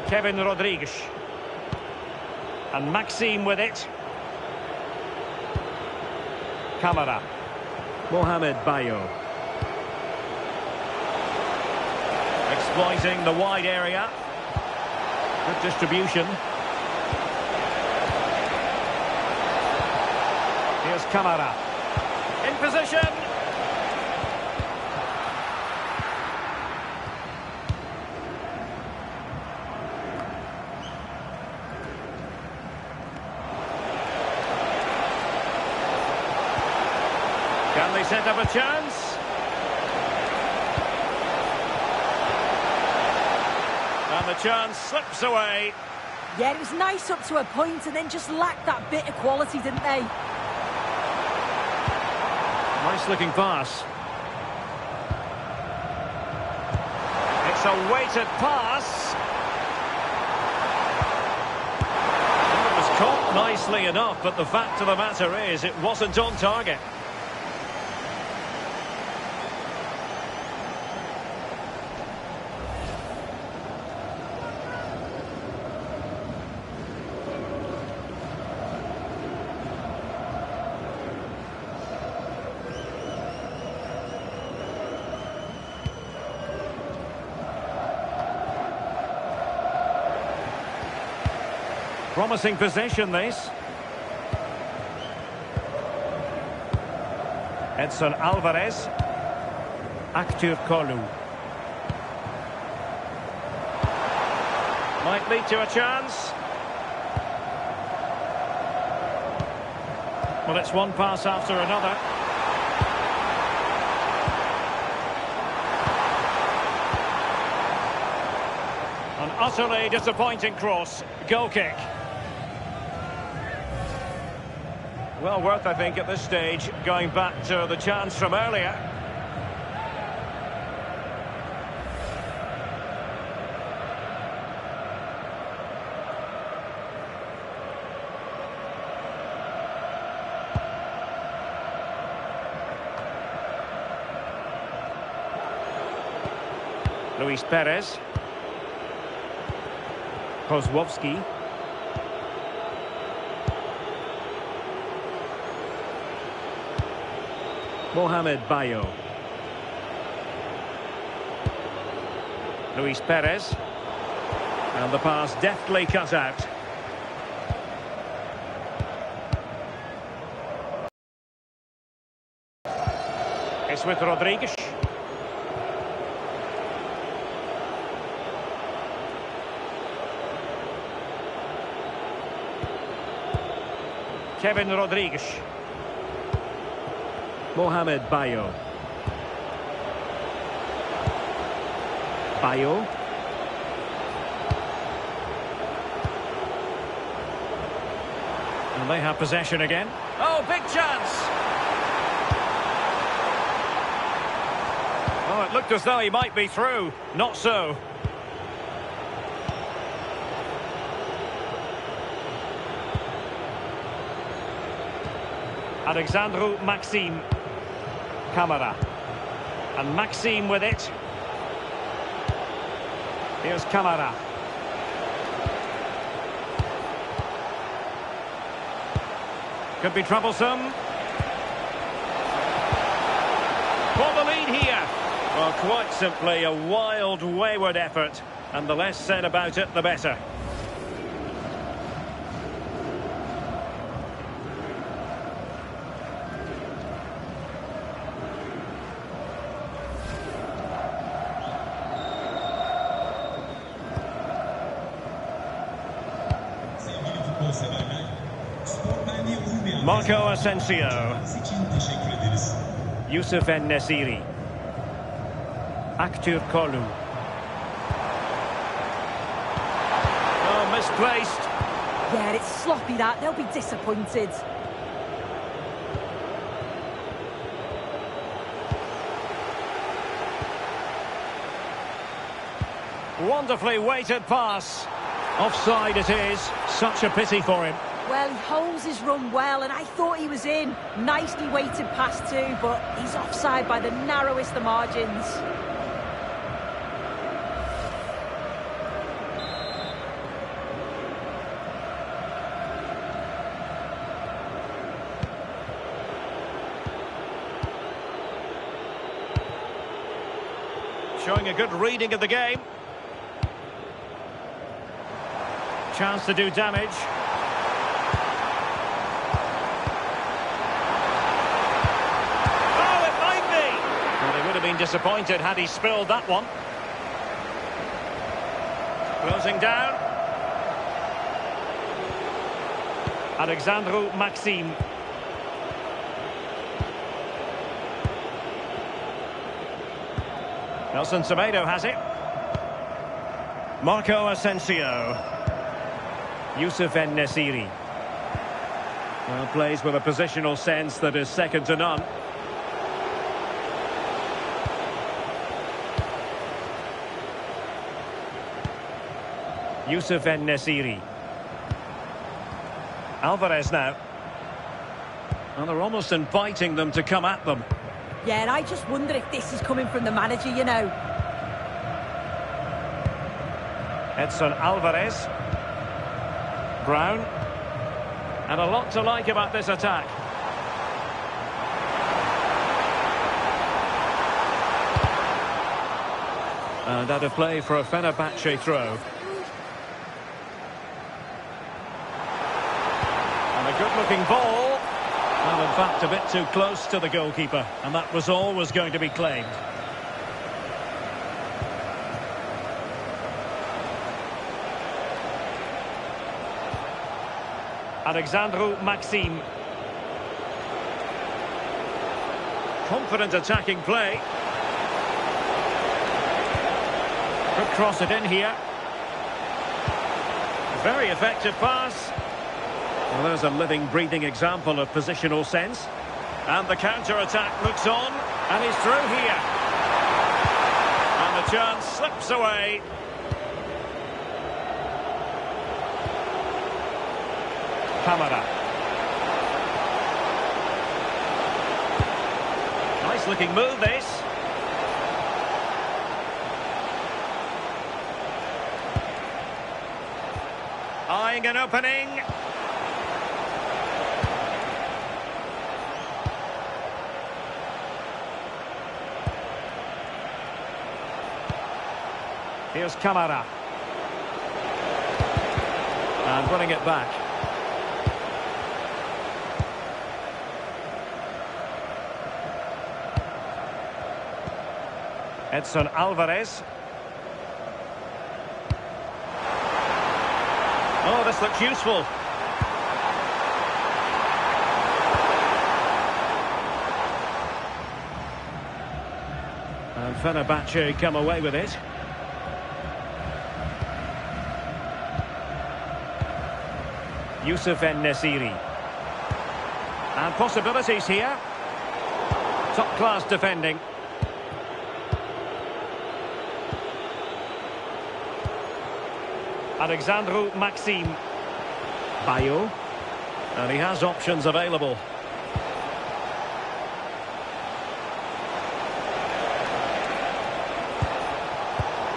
Kevin Rodriguez. And Maxim with it. Camara. Mohamed Bayo. Exploiting the wide area. Good distribution. Here's Camara. In position. Can they set up a chance? And the chance slips away. Yeah, it was nice up to a point and then just lacked that bit of quality, didn't they? Nice looking pass. It's a weighted pass. Well, it was caught nicely enough, but the fact of the matter is it wasn't on target. Promising possession, this. Edson Alvarez. Aktür Kolu. Might lead to a chance. Well, it's one pass after another. An utterly disappointing cross. Goal kick. Well worth, I think, at this stage, going back to the chance from earlier. Luis Perez. Kozłowski. Mohamed Bayo. Luis Perez. And the pass deftly cut out. It's with Rodriguez. Kevin Rodriguez. Mohamed Bayo. Bayo. And they have possession again. Oh, big chance! Oh, it looked as though he might be through. Not so. Alexandru Maxime. Camara. And Maxime with it. Here's Camara. Could be troublesome. For the lead here. Well, quite simply a wild, wayward effort. And the less said about it, the better. Sevgili futbol severler, sportmenliğe uymayan Marco Asensio. için teşekkür ederiz. Yusuf En-Nesyri. Aktür Kolu. Oh, misplaced. Yeah, it's sloppy that. They'll be disappointed. Wonderfully weighted pass. Offside it is. Such a pity for him. Well, he holds his run well, and I thought he was in. Nicely weighted pass too, but he's offside by the narrowest of margins. Showing a good reading of the game. Chance to do damage. Oh, it might be! Well, they would have been disappointed had he spilled that one. Closing down. Alexandru Maxime. Nelson Semedo has it. Marco Asensio. Yusuf En-Nesyri. Well, plays with a positional sense that is second to none. Yusuf En-Nesyri. Alvarez now. Well, they're almost inviting them to come at them. Yeah, and I just wonder if this is coming from the manager, you know. Edson Alvarez. Brown. And a lot to like about this attack. And out of play for a Fenerbahçe throw. And a good-looking ball. Well, in fact, a bit too close to the goalkeeper. And that was always going to be claimed. Alexandru Maxime. Confident attacking play. Could cross it in here. Very effective pass. Well, there's a living, breathing example of positional sense. And the counter-attack looks on. And he's through here. And the chance slips away. Camara. Nice looking move, this. trying an opening. Here's Kamara. And winning it back. Edson Alvarez. Oh, this looks useful. And Fenerbahçe come away with it. Youssef En-Nesyri. And possibilities here. Top-class defending. Alexandru Maxim. Bayo. And he has options available.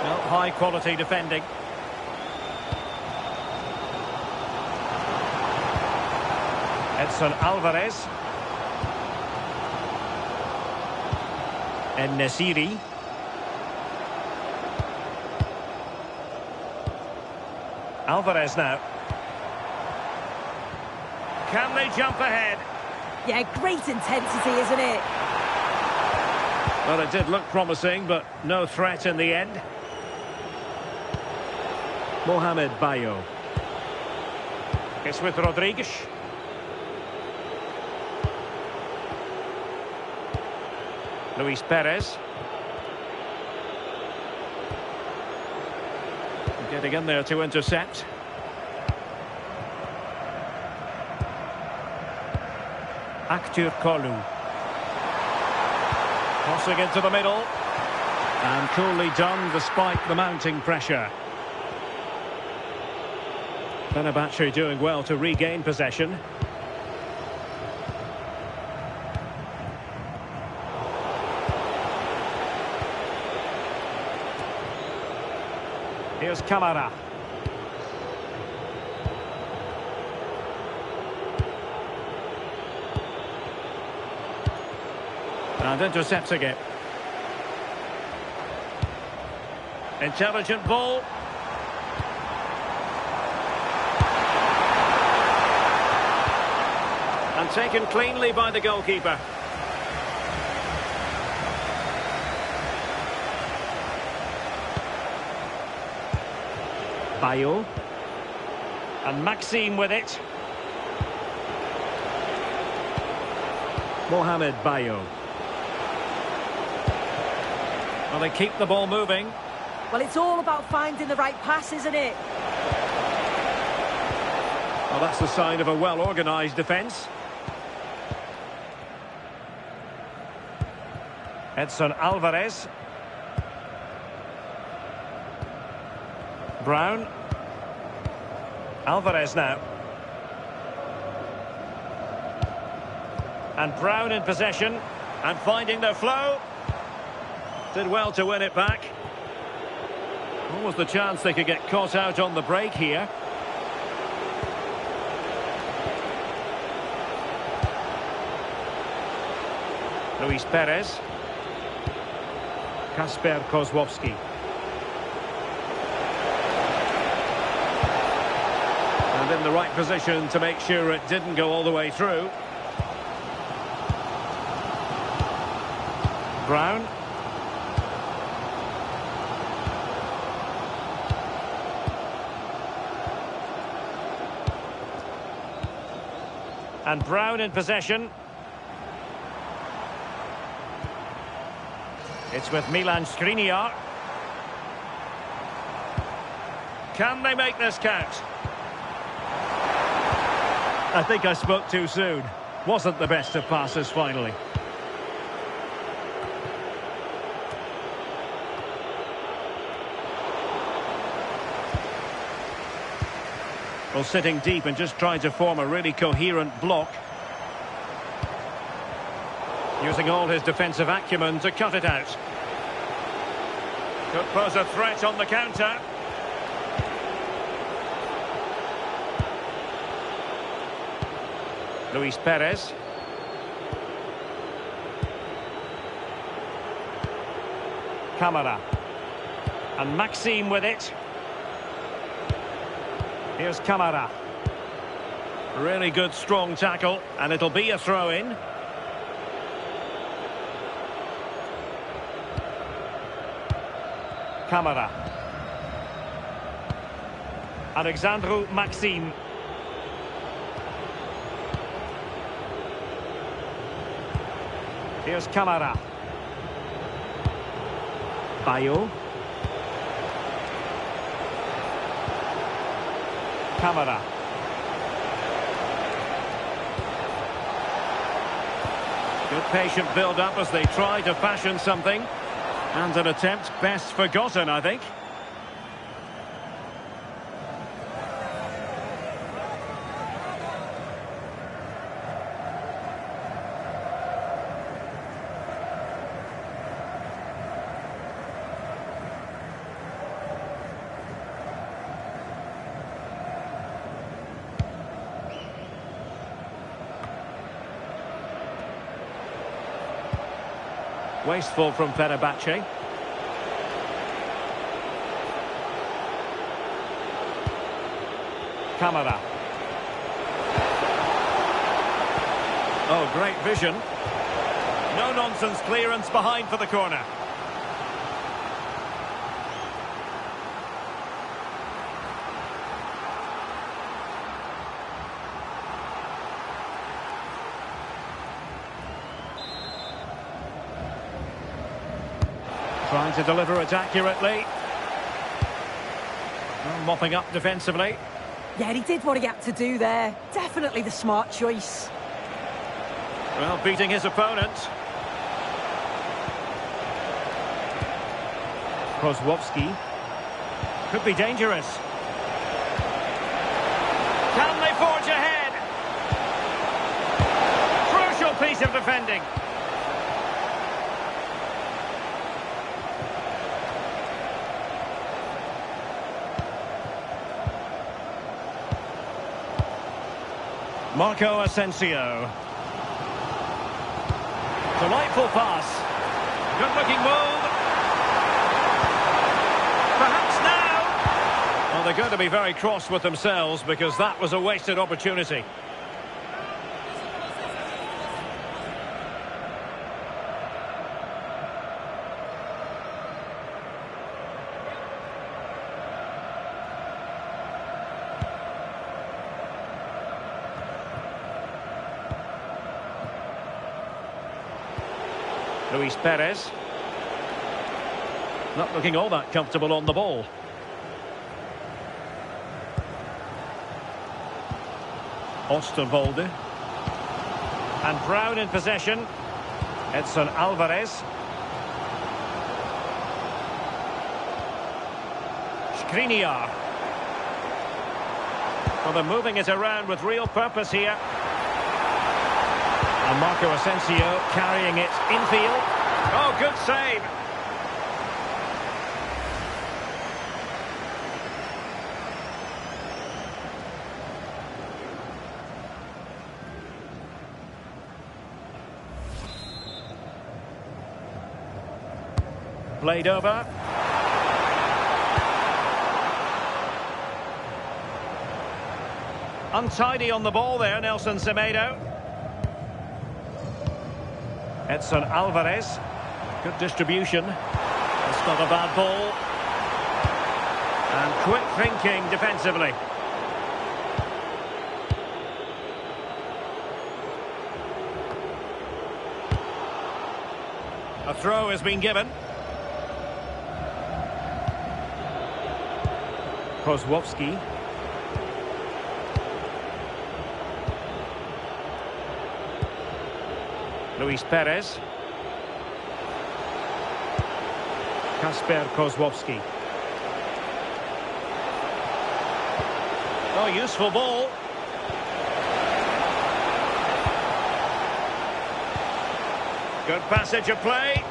Well, high-quality defending. Edson Alvarez. En-Nesyri. Alvarez now. Can they jump ahead? Yeah, great intensity, isn't it? Well, it did look promising, but no threat in the end. Mohamed Bayo. It's with Rodriguez. Luis Perez. Getting in there to intercept. Aktür Kolu. Crossing into the middle. And coolly done despite the mounting pressure. Fenerbahçe doing well to regain possession. Here's Kamara. And intercepting it. Intelligent ball. And taken cleanly by the goalkeeper. Bayo. And Maxim with it. Mohamed Bayo. Well, they keep the ball moving. Well, it's all about finding the right pass, isn't it? Well, that's the sign of a well-organised defence. Edson Alvarez. Brown. Alvarez now. And Brown in possession. And finding their flow. Did well to win it back. What was the chance they could get caught out on the break here? Luis Perez. Kasper Kozłowski. And in the right position to make sure it didn't go all the way through. Brown. And Brown in possession. It's with Milan Skriniar. Can they make this count? I think I spoke too soon. Wasn't the best of passes finally. Well, sitting deep and just trying to form a really coherent block. Using all his defensive acumen to cut it out. Could pose a threat on the counter. Luis Perez. Camara. And Maxime with it. Here's Camara. Really good, strong tackle, and it'll be a throw-in. Camara. Alexandru Maxime. Here's Camara. Bayo. Camara. Good patient build-up as they try to fashion something. And an attempt best forgotten, I think. Wasteful from Fenerbahçe. Camara. Oh, great vision. No-nonsense clearance behind for the corner. Trying to deliver it accurately. Mopping up defensively. Yeah, he did what he had to do there. Definitely the smart choice. Well, beating his opponent. Kozłowski. Could be dangerous. Can they forge ahead? Crucial piece of defending. Marco Asensio. Delightful pass. Good-looking move. Perhaps now. Well, they're going to be very cross with themselves because that was a wasted opportunity. Luis Perez. Not looking all that comfortable on the ball. Osterwolde. And Brown in possession. Edson Alvarez. Skriniar. Well, they're moving it around with real purpose here. And Marco Asensio carrying it infield. Oh, good save. Played over. Untidy on the ball there, Nelson Semedo. Edson Alvarez. Good distribution. It's not a bad ball. And quick thinking defensively. A throw has been given. Kozłowski. Luis Perez. Kasper Kozłowski. Oh, useful ball. Good passage of play.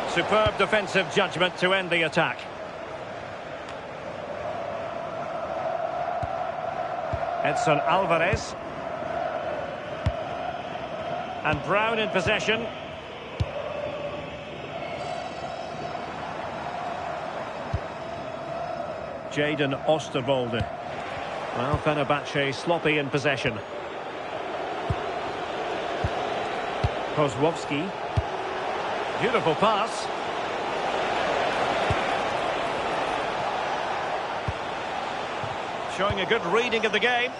Superb defensive judgment to end the attack. Edson Alvarez. And Brown in possession. Jadon Oosterwolde. Well, Fenerbahçe sloppy in possession. Kozłowski. Beautiful pass. Showing a good reading of the game.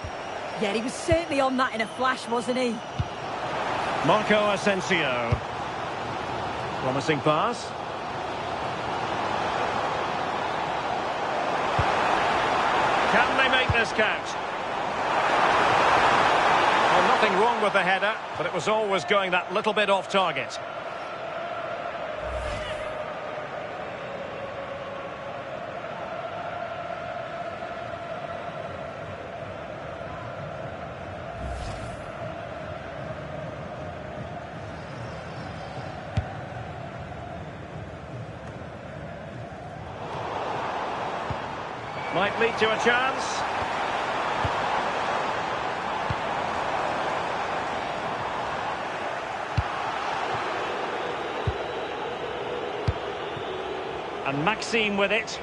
Yeah, he was certainly on that in a flash, wasn't he? Marco Asensio. Promising pass. Can they make this count? Well, nothing wrong with the header, but it was always going that little bit off target. Might lead to a chance. And Maxime with it.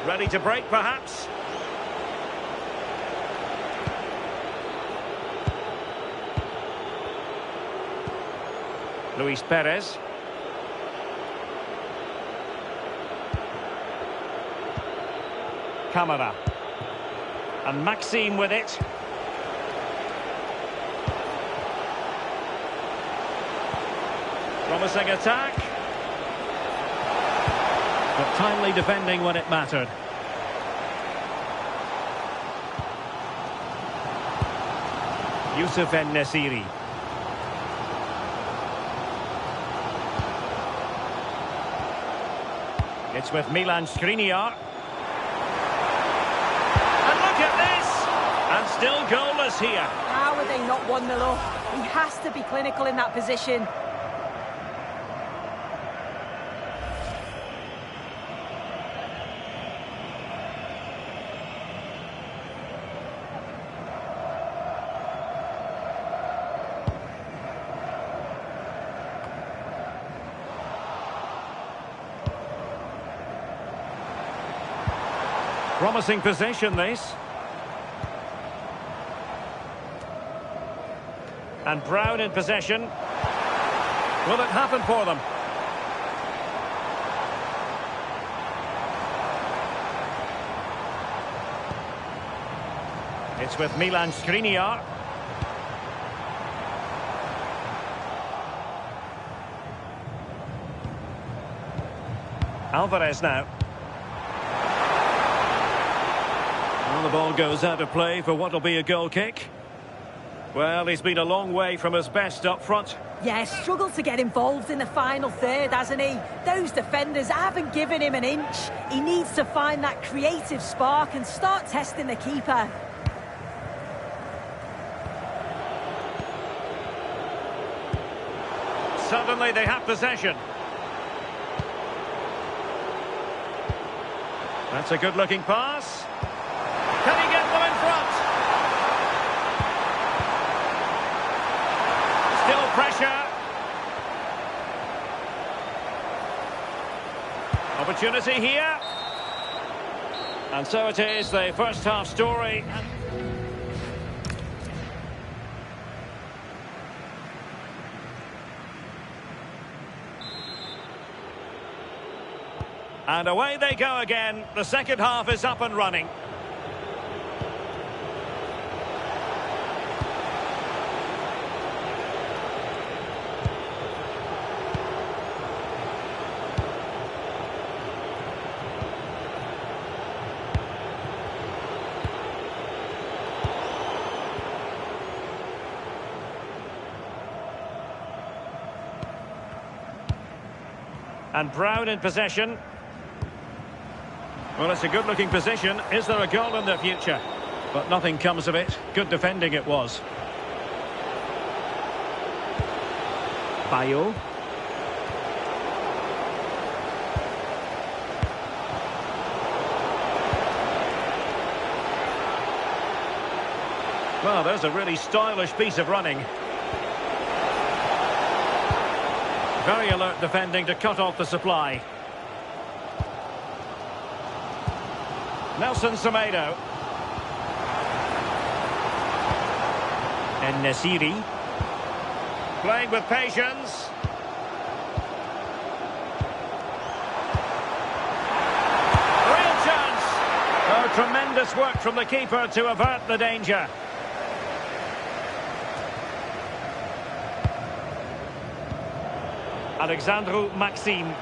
Ready to break, perhaps. Luis Perez. Camara. And Maxime with it. Promising attack. But timely defending when it mattered. Youssef En-Nesyri. It's with Milan Skriniar. And still goalless here. How are they not 1-0 up? He has to be clinical in that position. Promising possession, this. And Brown in possession. Will it happen for them? It's with Milan Skriniar. Alvarez now. Well, the ball goes out of play for what will be a goal kick. Well, he's been a long way from his best up front. Yeah, struggled to get involved in the final third, hasn't he? Those defenders haven't given him an inch. He needs to find that creative spark and start testing the keeper. Suddenly they have possession. That's a good-looking pass. Can he get them in front? Still pressure. Opportunity here. And so it is, the first half story. And away they go again. The second half is up and running. And Brown in possession. Well, it's a good-looking position. Is there a goal in the future? But nothing comes of it. Good defending it was. Bayo. Well, there's a really stylish piece of running. Very alert defending to cut off the supply. Nelson Semedo. And Nesiri. Playing with patience. Real chance. Oh, tremendous work from the keeper to avert the danger. Alexandru Maxim.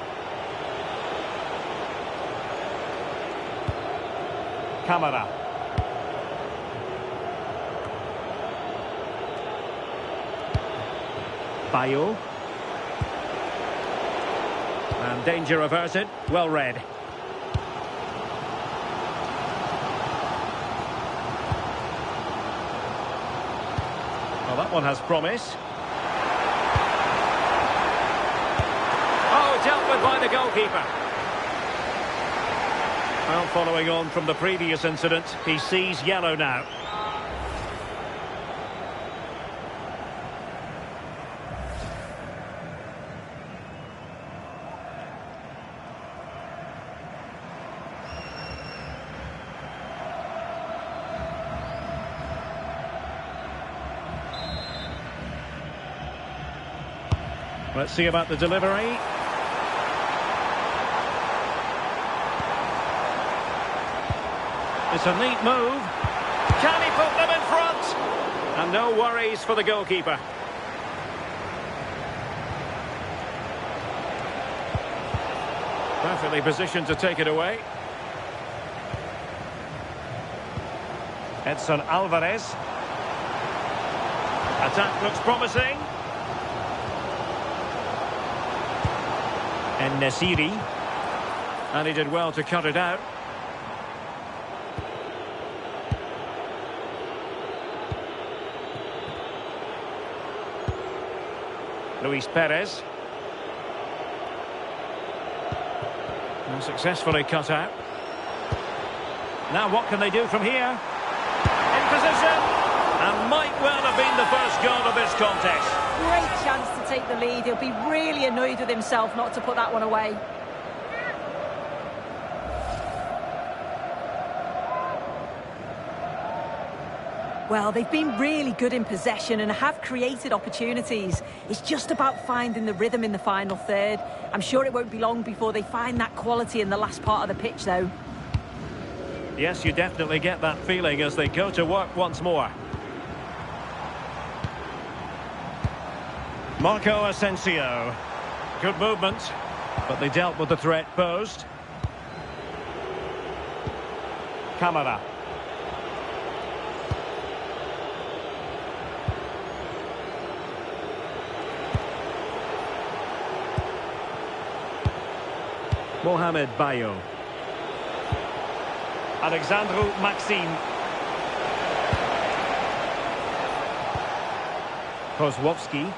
Camara. Bayo. And danger averted. Well read. Well, that one has promise. Oh, dealt with by the goalkeeper. Well, following on from the previous incident, he sees yellow now. Let's see about the delivery. It's a neat move. Can he put them in front? And no worries for the goalkeeper. Perfectly positioned to take it away. Edson Alvarez. Attack looks promising. And Nesiri. And he did well to cut it out. Luis Perez. And successfully cut out. Now what can they do from here? In position. And might well have been the first goal of this contest. Great chance to take the lead. He'll be really annoyed with himself not to put that one away. Well, they've been really good in possession and have created opportunities. It's just about finding the rhythm in the final third. I'm sure it won't be long before they find that quality in the last part of the pitch, though. Yes, you definitely get that feeling as they go to work once more. Marco Asensio. Good movement, but they dealt with the threat posed. Camara. Mohamed Bayo. Alexandru Maxim. Kozłowski.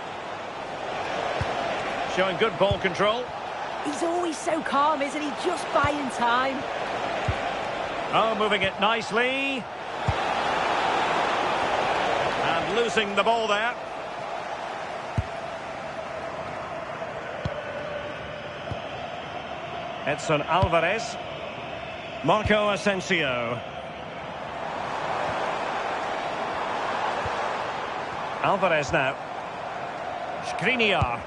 Showing good ball control. He's always so calm, isn't he? Just buying time. Oh, moving it nicely. And losing the ball there. Edson Alvarez. Marco Asensio. Alvarez now. Skriniar.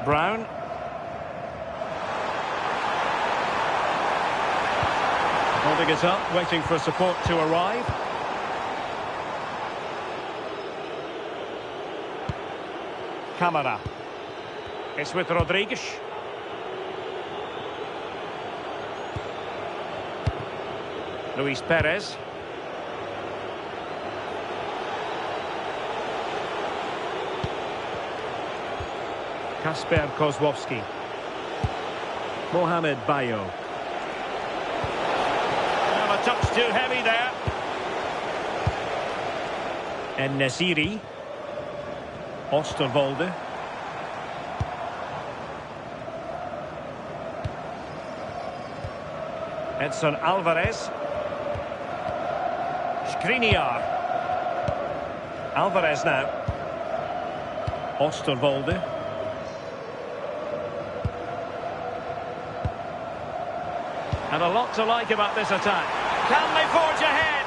Brown. Holding it up, waiting for support to arrive. Camara. It's with Rodriguez. Luis Perez. Kasper Kozłowski. Mohamed Bayo. Well, a touch too heavy there. And Nesiri. Osterwolde. Edson Alvarez. Skriniar. Alvarez now. Osterwolde. And a lot to like about this attack. Can they forge ahead?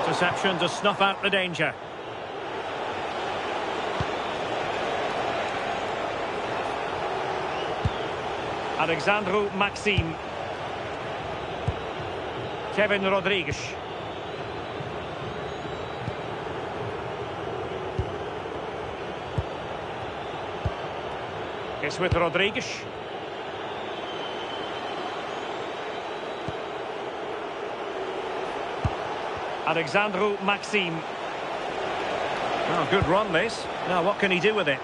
Interception to snuff out the danger. Alexandru Maxim. Kevin Rodriguez. It's with Rodriguez. Alexandru Maxim. Oh, good run this. Now what can he do with it?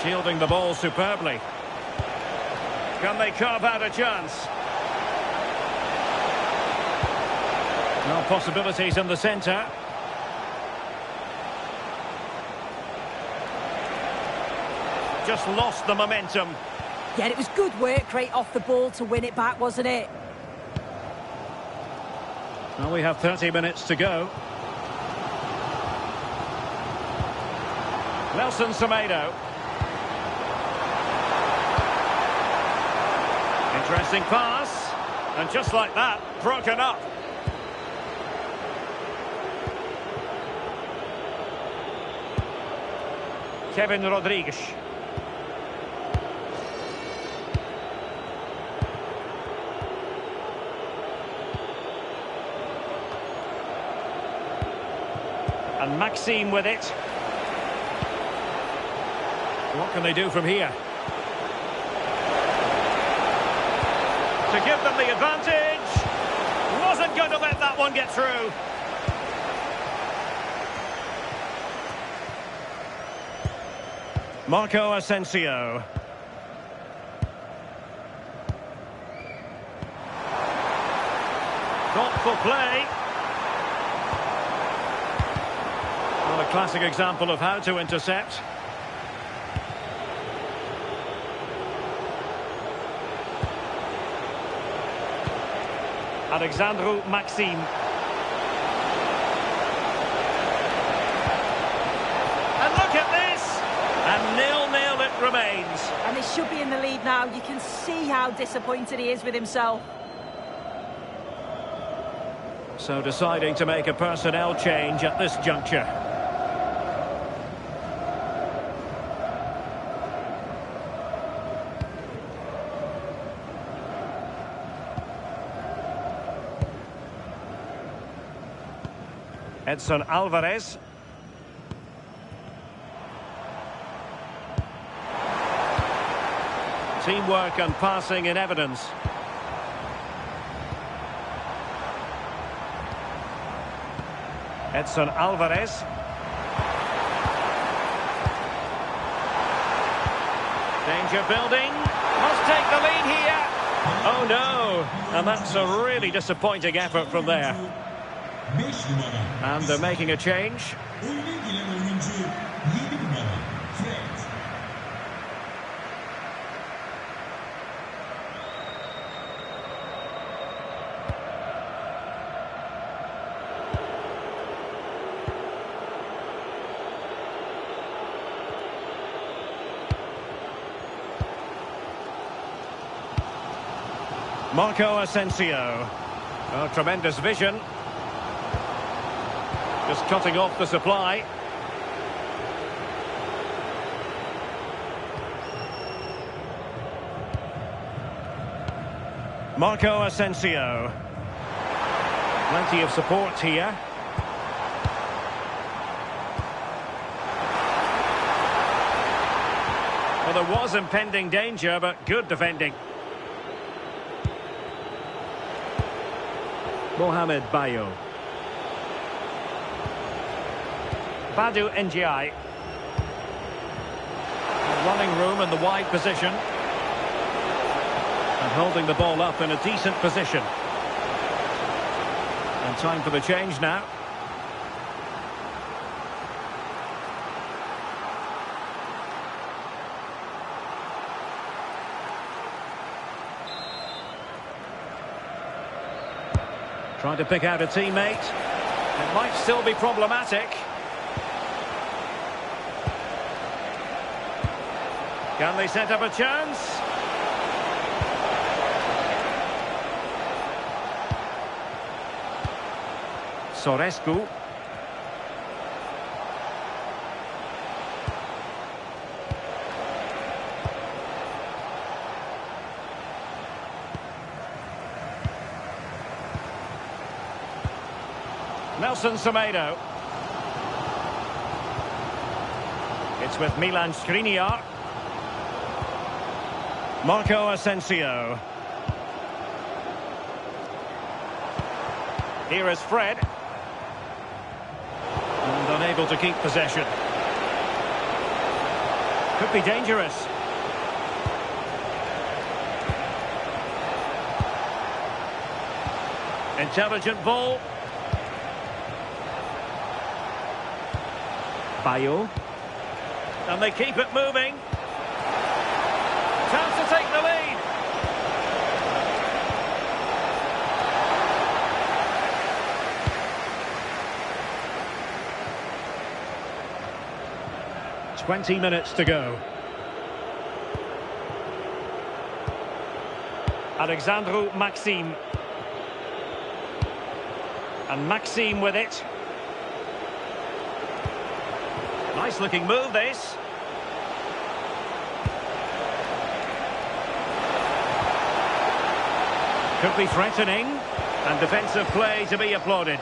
Shielding the ball superbly. Can they carve out a chance? No possibilities in the centre. Just lost the momentum. Yeah, it was good work right off the ball to win it back, wasn't it? Well, we have 30 minutes to go. Nelson Semedo. Interesting pass. And just like that, broken up. Kevin Rodriguez. And Maxime with it. What can they do from here? To give them the advantage. Wasn't going to let that one get through. Marco Asensio. Thoughtful play. Well, a classic example of how to intercept. Alexandru Maxim. And look at this! And 0-0 it remains. And they should be in the lead now. You can see how disappointed he is with himself. So deciding to make a personnel change at this juncture. Edson Alvarez. Teamwork and passing in evidence. Edson Alvarez. Danger building. Must take the lead here. Oh no. And that's a really disappointing effort from there. And they're making a change. Oyuna giren oyuncu 7 numara Fred. Marco Asensio. Oh, tremendous vision. Just cutting off the supply. Marco Asensio. Plenty of support here. Well, there was impending danger, but good defending. Mohamed Bayo. Badu NGI. Running room in the wide position. And holding the ball up in a decent position. And time for the change now. Trying to pick out a teammate. It might still be problematic. Can they set up a chance? Sorescu. Nelson Semedo. It's with Milan Skriniar. Marco Asensio. Here is Fred. And unable to keep possession. Could be dangerous. Intelligent ball. Bayo. And they keep it moving. Chance to take the lead. "20 minutes to go. Alexandru Maxim. And Maxim with it. Nice looking move, this. Could be threatening. And defensive play to be applauded.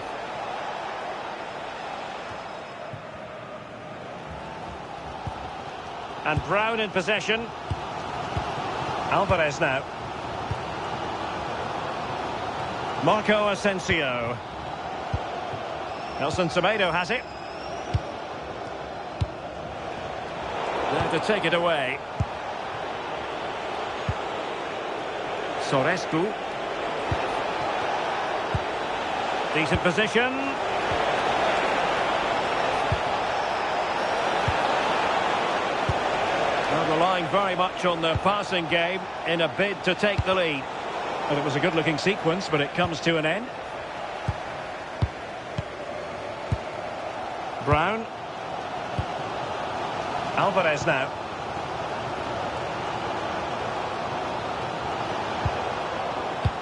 And Brown in possession. Alvarez now. Marco Asensio. Nelson Semedo has it. There to take it away. Sorescu. Decent position. Well, relying very much on their passing game in a bid to take the lead. Well, it was a good-looking sequence, but it comes to an end. Brown. Alvarez now.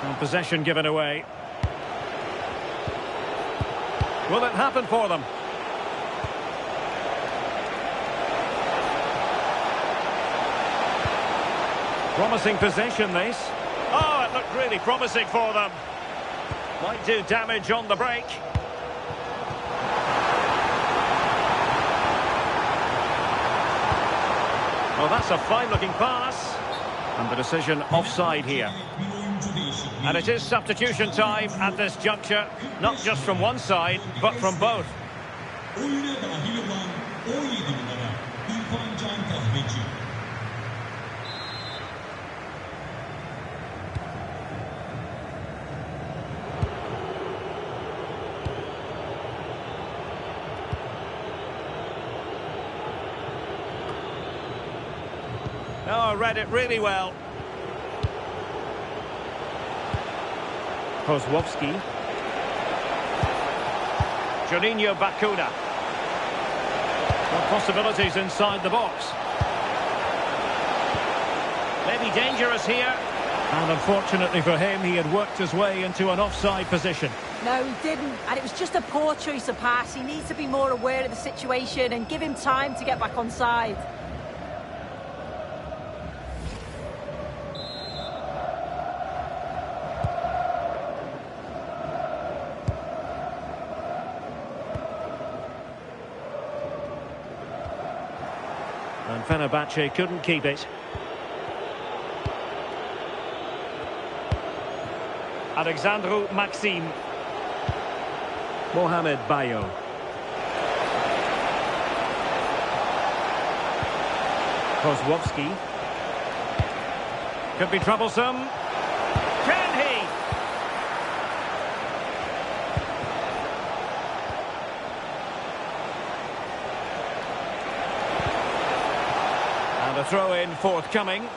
And possession given away. Will it happen for them? Promising possession, this. Oh, it looked really promising for them. Might do damage on the break. Well, that's a fine-looking pass. And the decision offside here. And it is substitution time at this juncture. Not just from one side, but from both. Oyuna dahil olan 17 numara İrfan Can Kahveci. Oh, read it really well. Kozłowski. Juninho Bakuna. Well, possibilities inside the box. Maybe dangerous here. And unfortunately for him, he had worked his way into an offside position. No, he didn't. And it was just a poor choice of pass. He needs to be more aware of the situation and give him time to get back on side. And Fenerbahçe couldn't keep it. Alexandru Maxim. Mohamed Bayo. Kozłowski. Could be troublesome. Can he? And a throw-in forthcoming.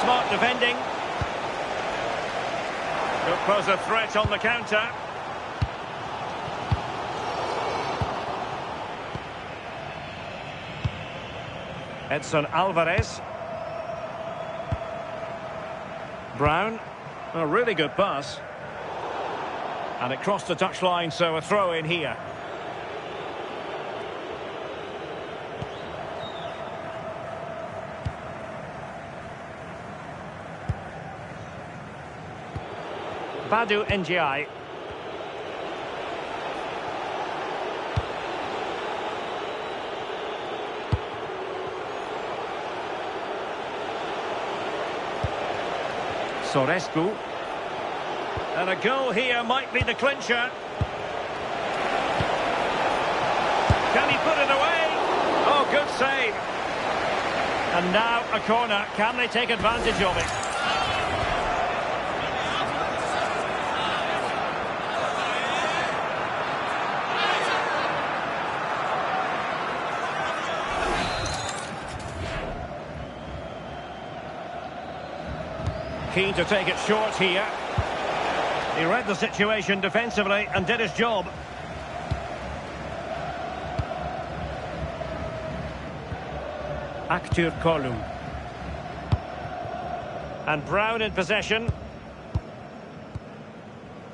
Smart defending. Good pose a threat on the counter. Edson Alvarez. Brown. A really good pass. And it crossed the touchline, so a throw in here. Badu NGI. Sorescu. And a goal here might be the clincher. Can he put it away? Oh, good save. And now a corner. Can they take advantage of it? Keen to take it short here. He read the situation defensively and did his job. Aktür Kolu. And Brown in possession.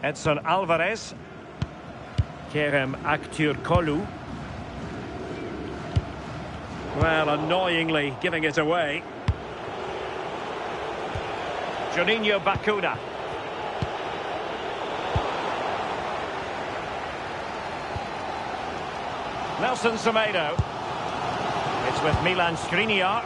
Edson Alvarez. Kerem Aktür Kolu. Well, annoyingly giving it away. Juninho Bakuda. Nelson Semedo. It's with Milan Skriniar.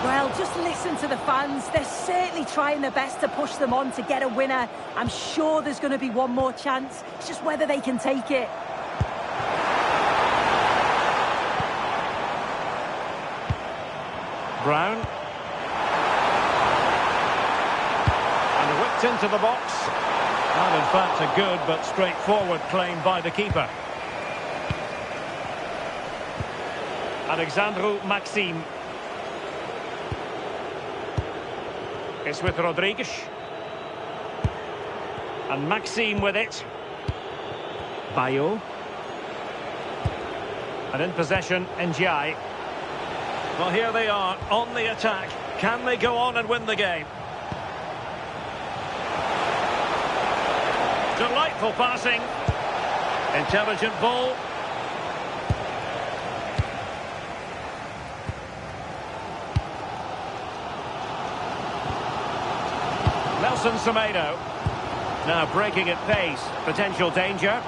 Well, just listen to the fans. They're certainly trying their best to push them on to get a winner. I'm sure there's going to be one more chance. It's just whether they can take it. Brown. And whipped into the box. And in fact, a good but straightforward claim by the keeper. Alexandru Maxim. It's with Rodriguez. And Maxim with it. Bayo. And in possession, NGI. Well, here they are, on the attack. Can they go on and win the game? Delightful passing. Intelligent ball. Nelson Semedo. Now breaking at pace. Potential danger.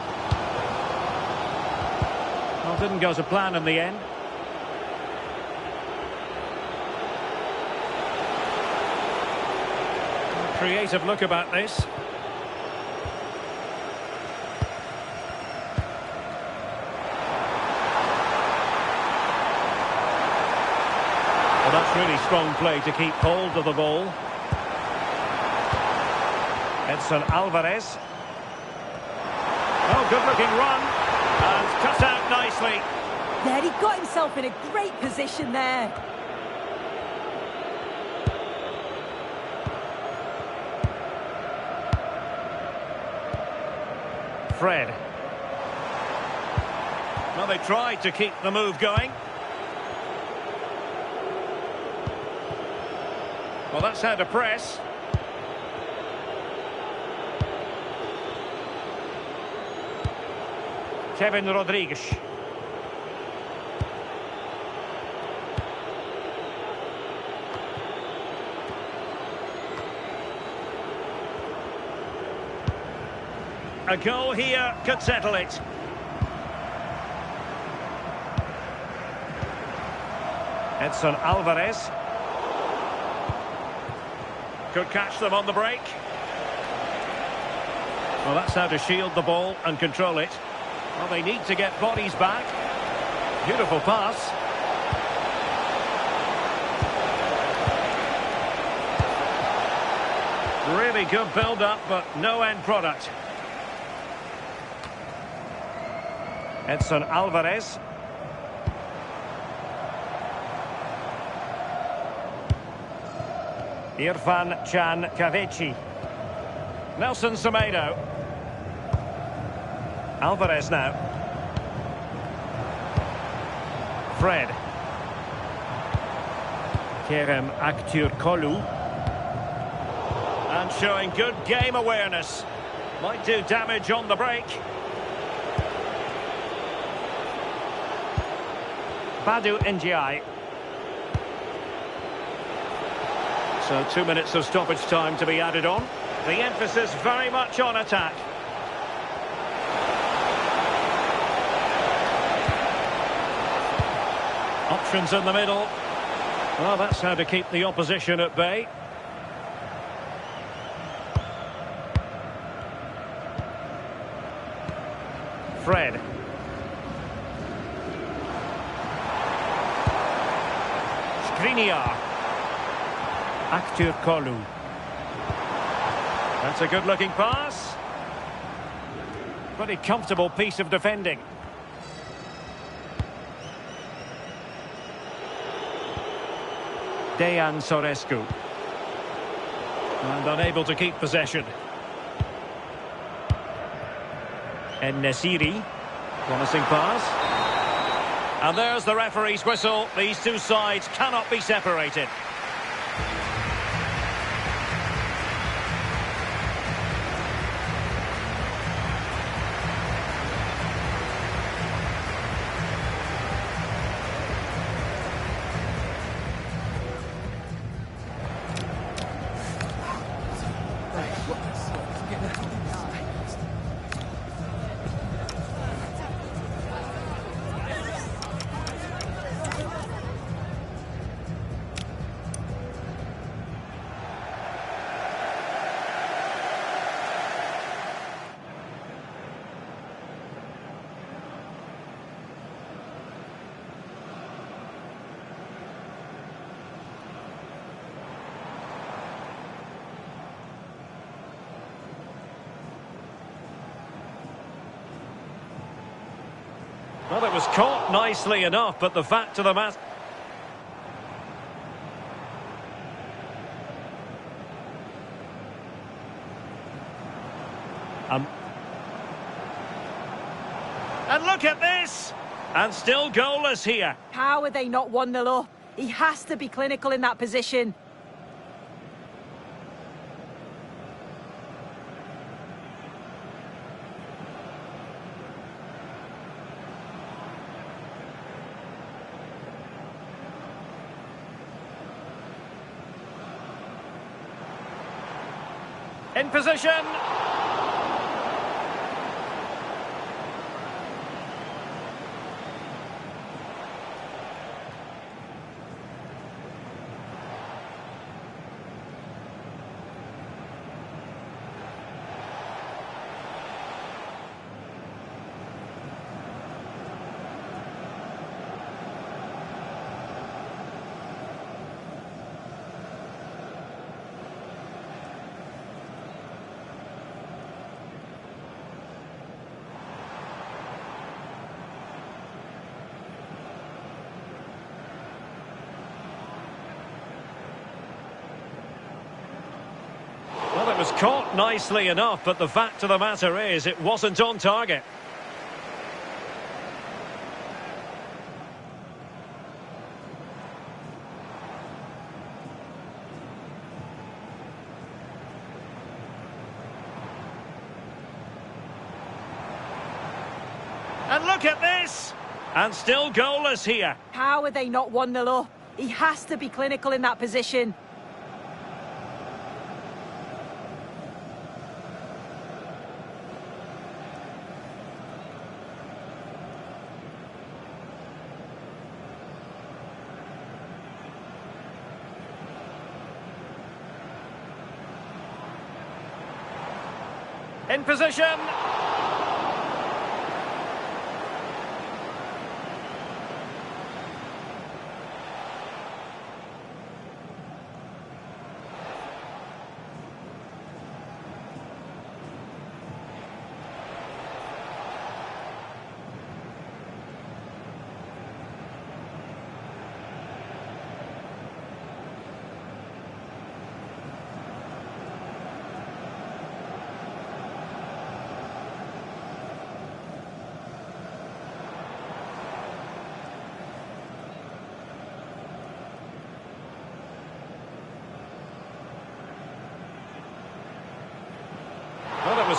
Well, didn't go to plan in the end. Creative look about this. Well, that's really strong play to keep hold of the ball. Edson Alvarez. Oh, good looking run. And cut out nicely. Yeah, he got himself in a great position there. Fred. Well, they tried to keep the move going. Well, that's how to press. Kevin Rodriguez. A goal here could settle it. Edson Alvarez. Could catch them on the break. Well, that's how to shield the ball and control it. Well, they need to get bodies back. Beautiful pass. Really good build-up, but no end product. Edson Alvarez. Irfan Can Kavici. Nelson Semedo. Alvarez now. Fred. Kerem Aktürkoğlu. And showing good game awareness. Might do damage on the break. Badu Ndiaye. So 2 minutes of stoppage time to be added on. The emphasis very much on attack. Options in the middle. Well, that's how to keep the opposition at bay. Fred. Skriniar. Aktürkoğlu. That's a good-looking pass. Pretty comfortable piece of defending. Dejan Sorescu. And unable to keep possession. En-Nesyri. Promising pass. And there's the referee's whistle. These two sides cannot be separated. Well, it was caught nicely enough, but the fact of the matter... And look at this! And still goalless here. How are they not 1-0 up? He has to be clinical in that position. In position. Well, it was caught nicely enough, but the fact of the matter is it wasn't on target. And look at this! And still goalless here. How are they not 1-0 up? He has to be clinical in that position. In position.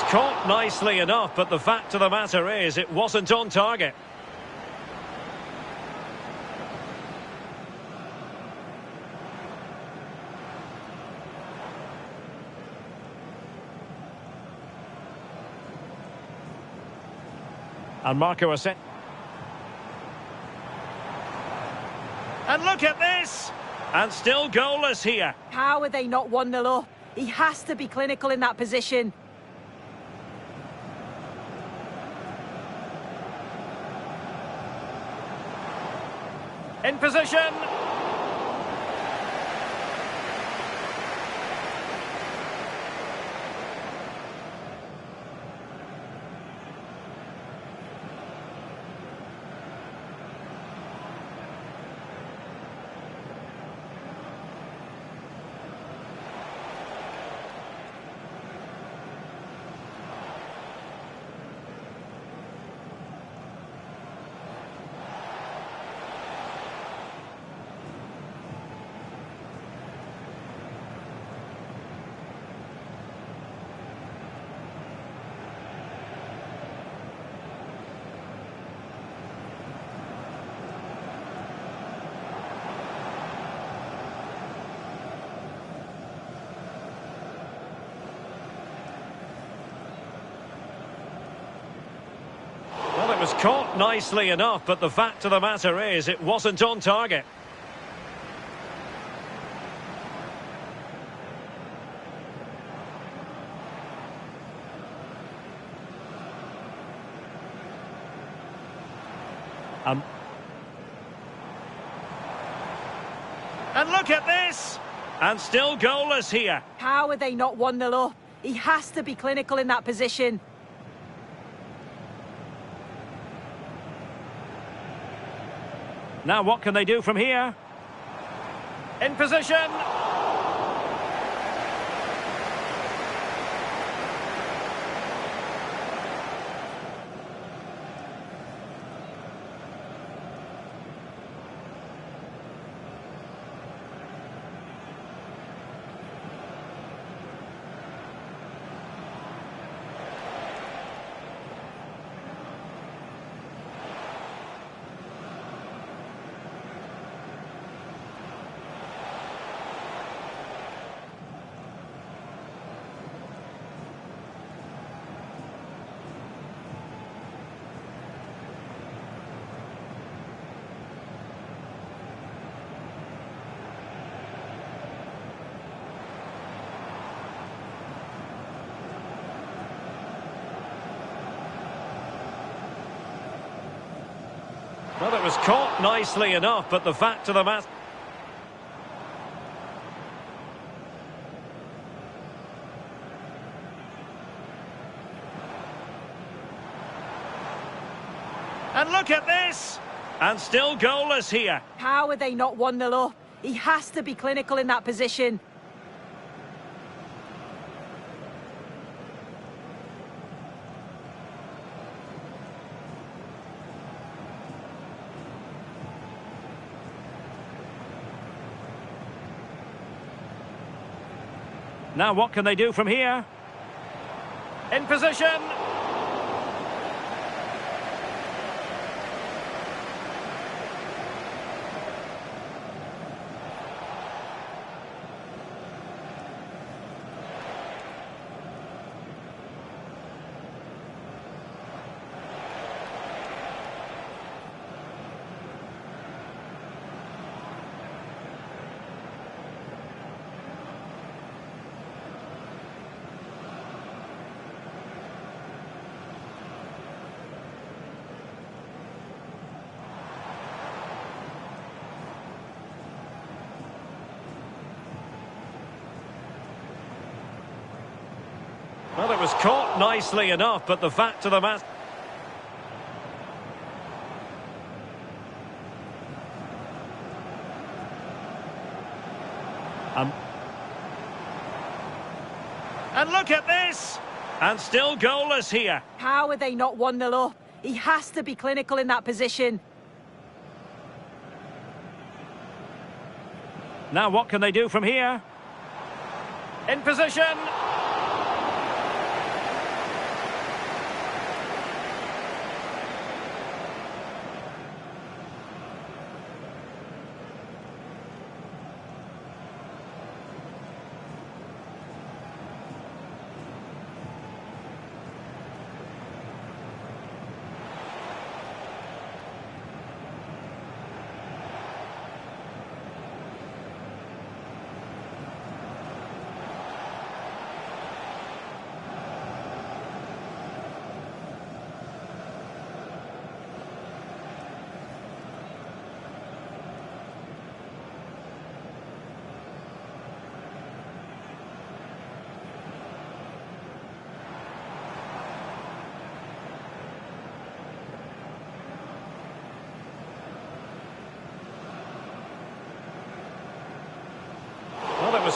was caught nicely enough, but the fact of the matter is it wasn't on target. And Marco Asensio. And look at this! And still goalless here. How are they not 1-0 up? He has to be clinical in that position. In position. Well, it was caught nicely enough, but the fact of the matter is it wasn't on target. And look at this! And still goalless here. How are they not 1-0 up? He has to be clinical in that position. Now what can they do from here? In position! Well, it was caught nicely enough, but the fact of the matter... And look at this! And still goalless here. How are they not 1-0 up? He has to be clinical in that position. Now what can they do from here? In position! Well, it was caught nicely enough, but the fact of the matter... And look at this! And still goalless here. How are they not 1-0 up? He has to be clinical in that position. Now what can they do from here? In position!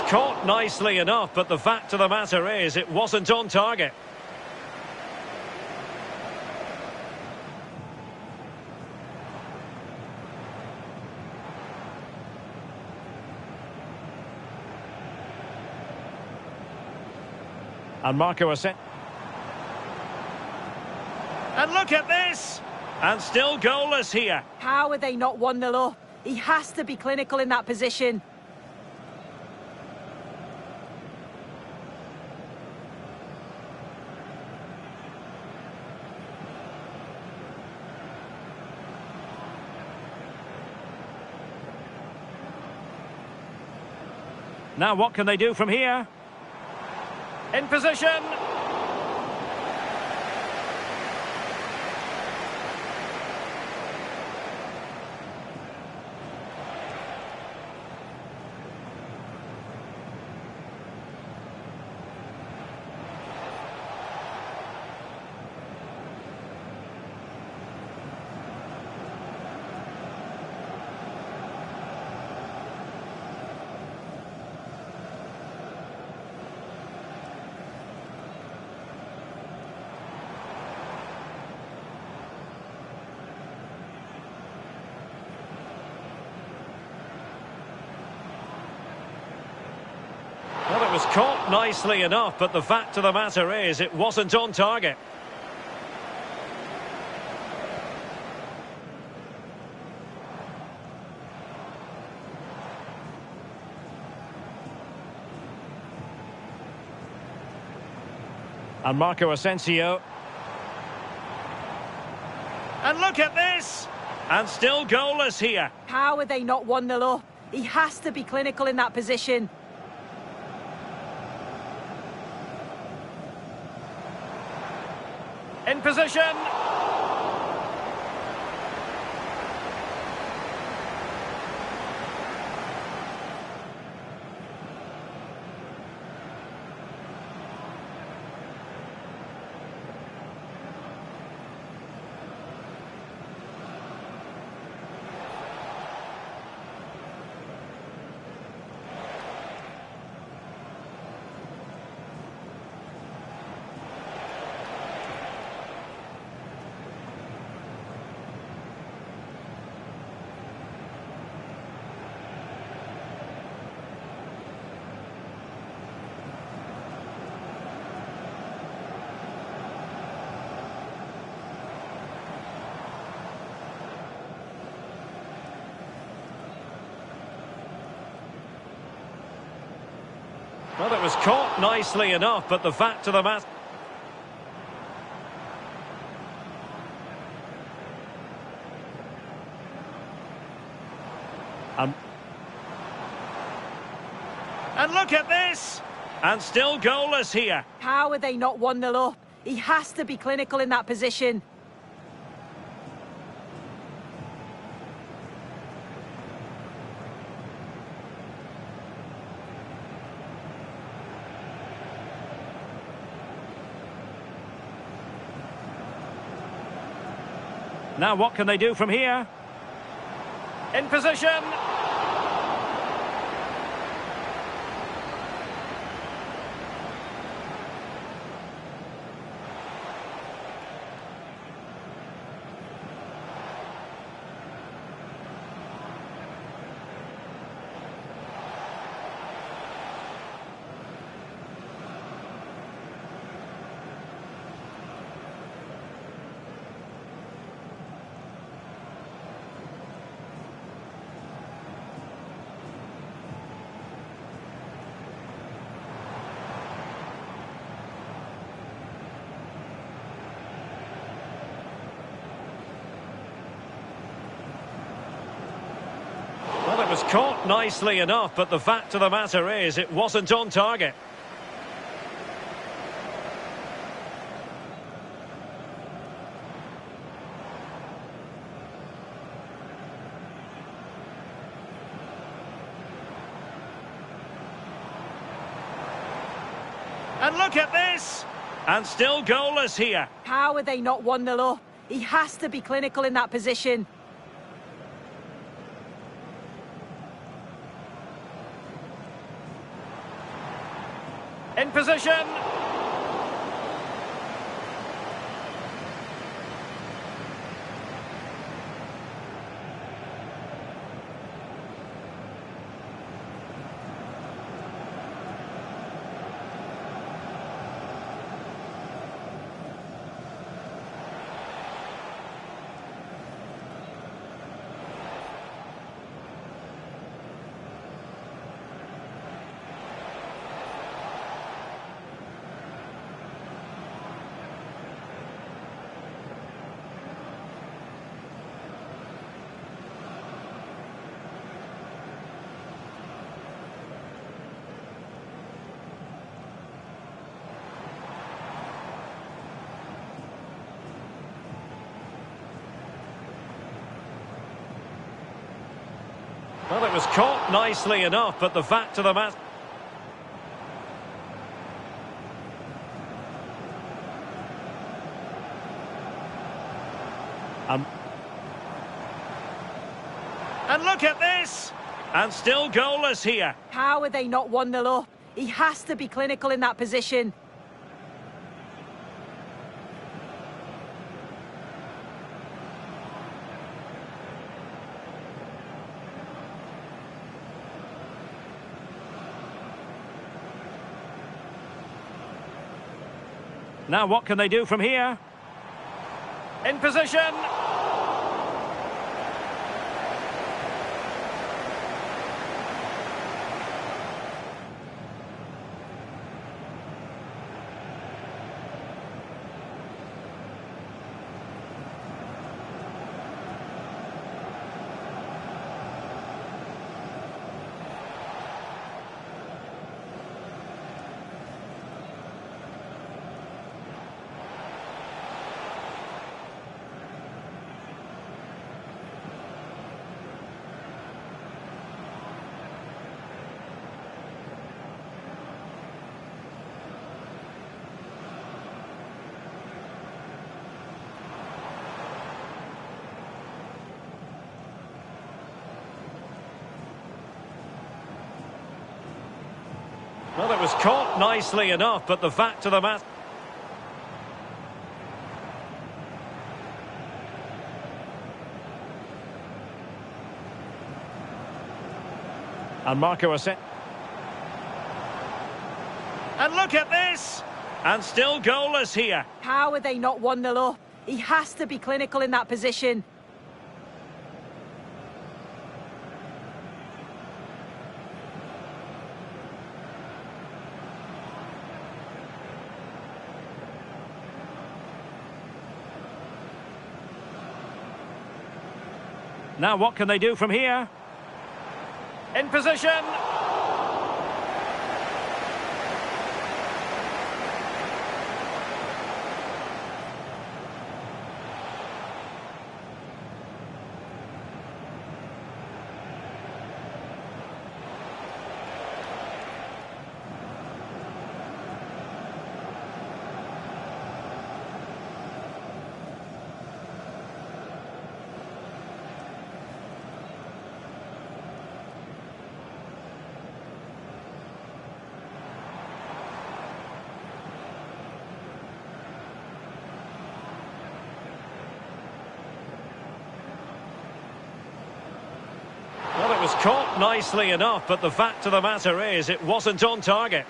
was caught nicely enough, but the fact of the matter is it wasn't on target. And Marco Asensio. And look at this! And still goalless here. How are they not 1-0 up? He has to be clinical in that position. Now what can they do from here? In position! Well, it was caught nicely enough, but the fact of the matter is it wasn't on target. And Marco Asensio. And look at this! And still goalless here. How are they not 1-0 up? He has to be clinical in that position. In position. Well, it was caught nicely enough, but the fact of the matter... And look at this! And still goalless here. How are they not 1-0 up? He has to be clinical in that position. Now what can they do from here? In position! Well, it was caught nicely enough, but the fact of the matter is it wasn't on target. And look at this! And still goalless here. How are they not 1-0 up? He has to be clinical in that position. In position. Well, it was caught nicely enough, but the fact of the matter... And look at this! And still goalless here. How are they not 1-0 up? He has to be clinical in that position. Now what can they do from here? In position. Well, it was caught nicely enough, but the fact of the matter... And Marco Asensio. And look at this! And still goalless here. How are they not 1-0 up? He has to be clinical in that position. Now what can they do from here? In position. Well, it was caught nicely enough, but the fact of the matter is it wasn't on target.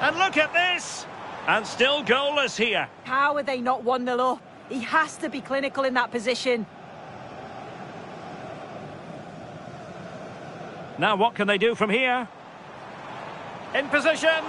And look at this! And still goalless here. How are they not 1-0 up? He has to be clinical in that position. Now what can they do from here? In position.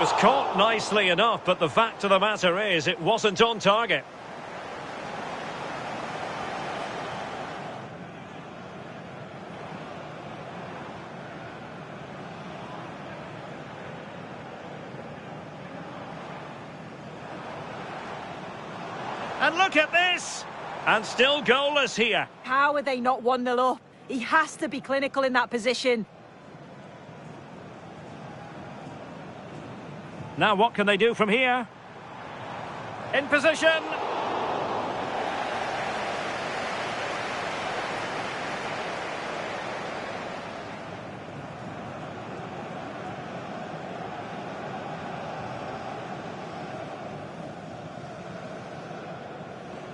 was caught nicely enough, but the fact of the matter is it wasn't on target. And look at this! And still goalless here. How are they not 1-0 up? He has to be clinical in that position. Now what can they do from here? In position!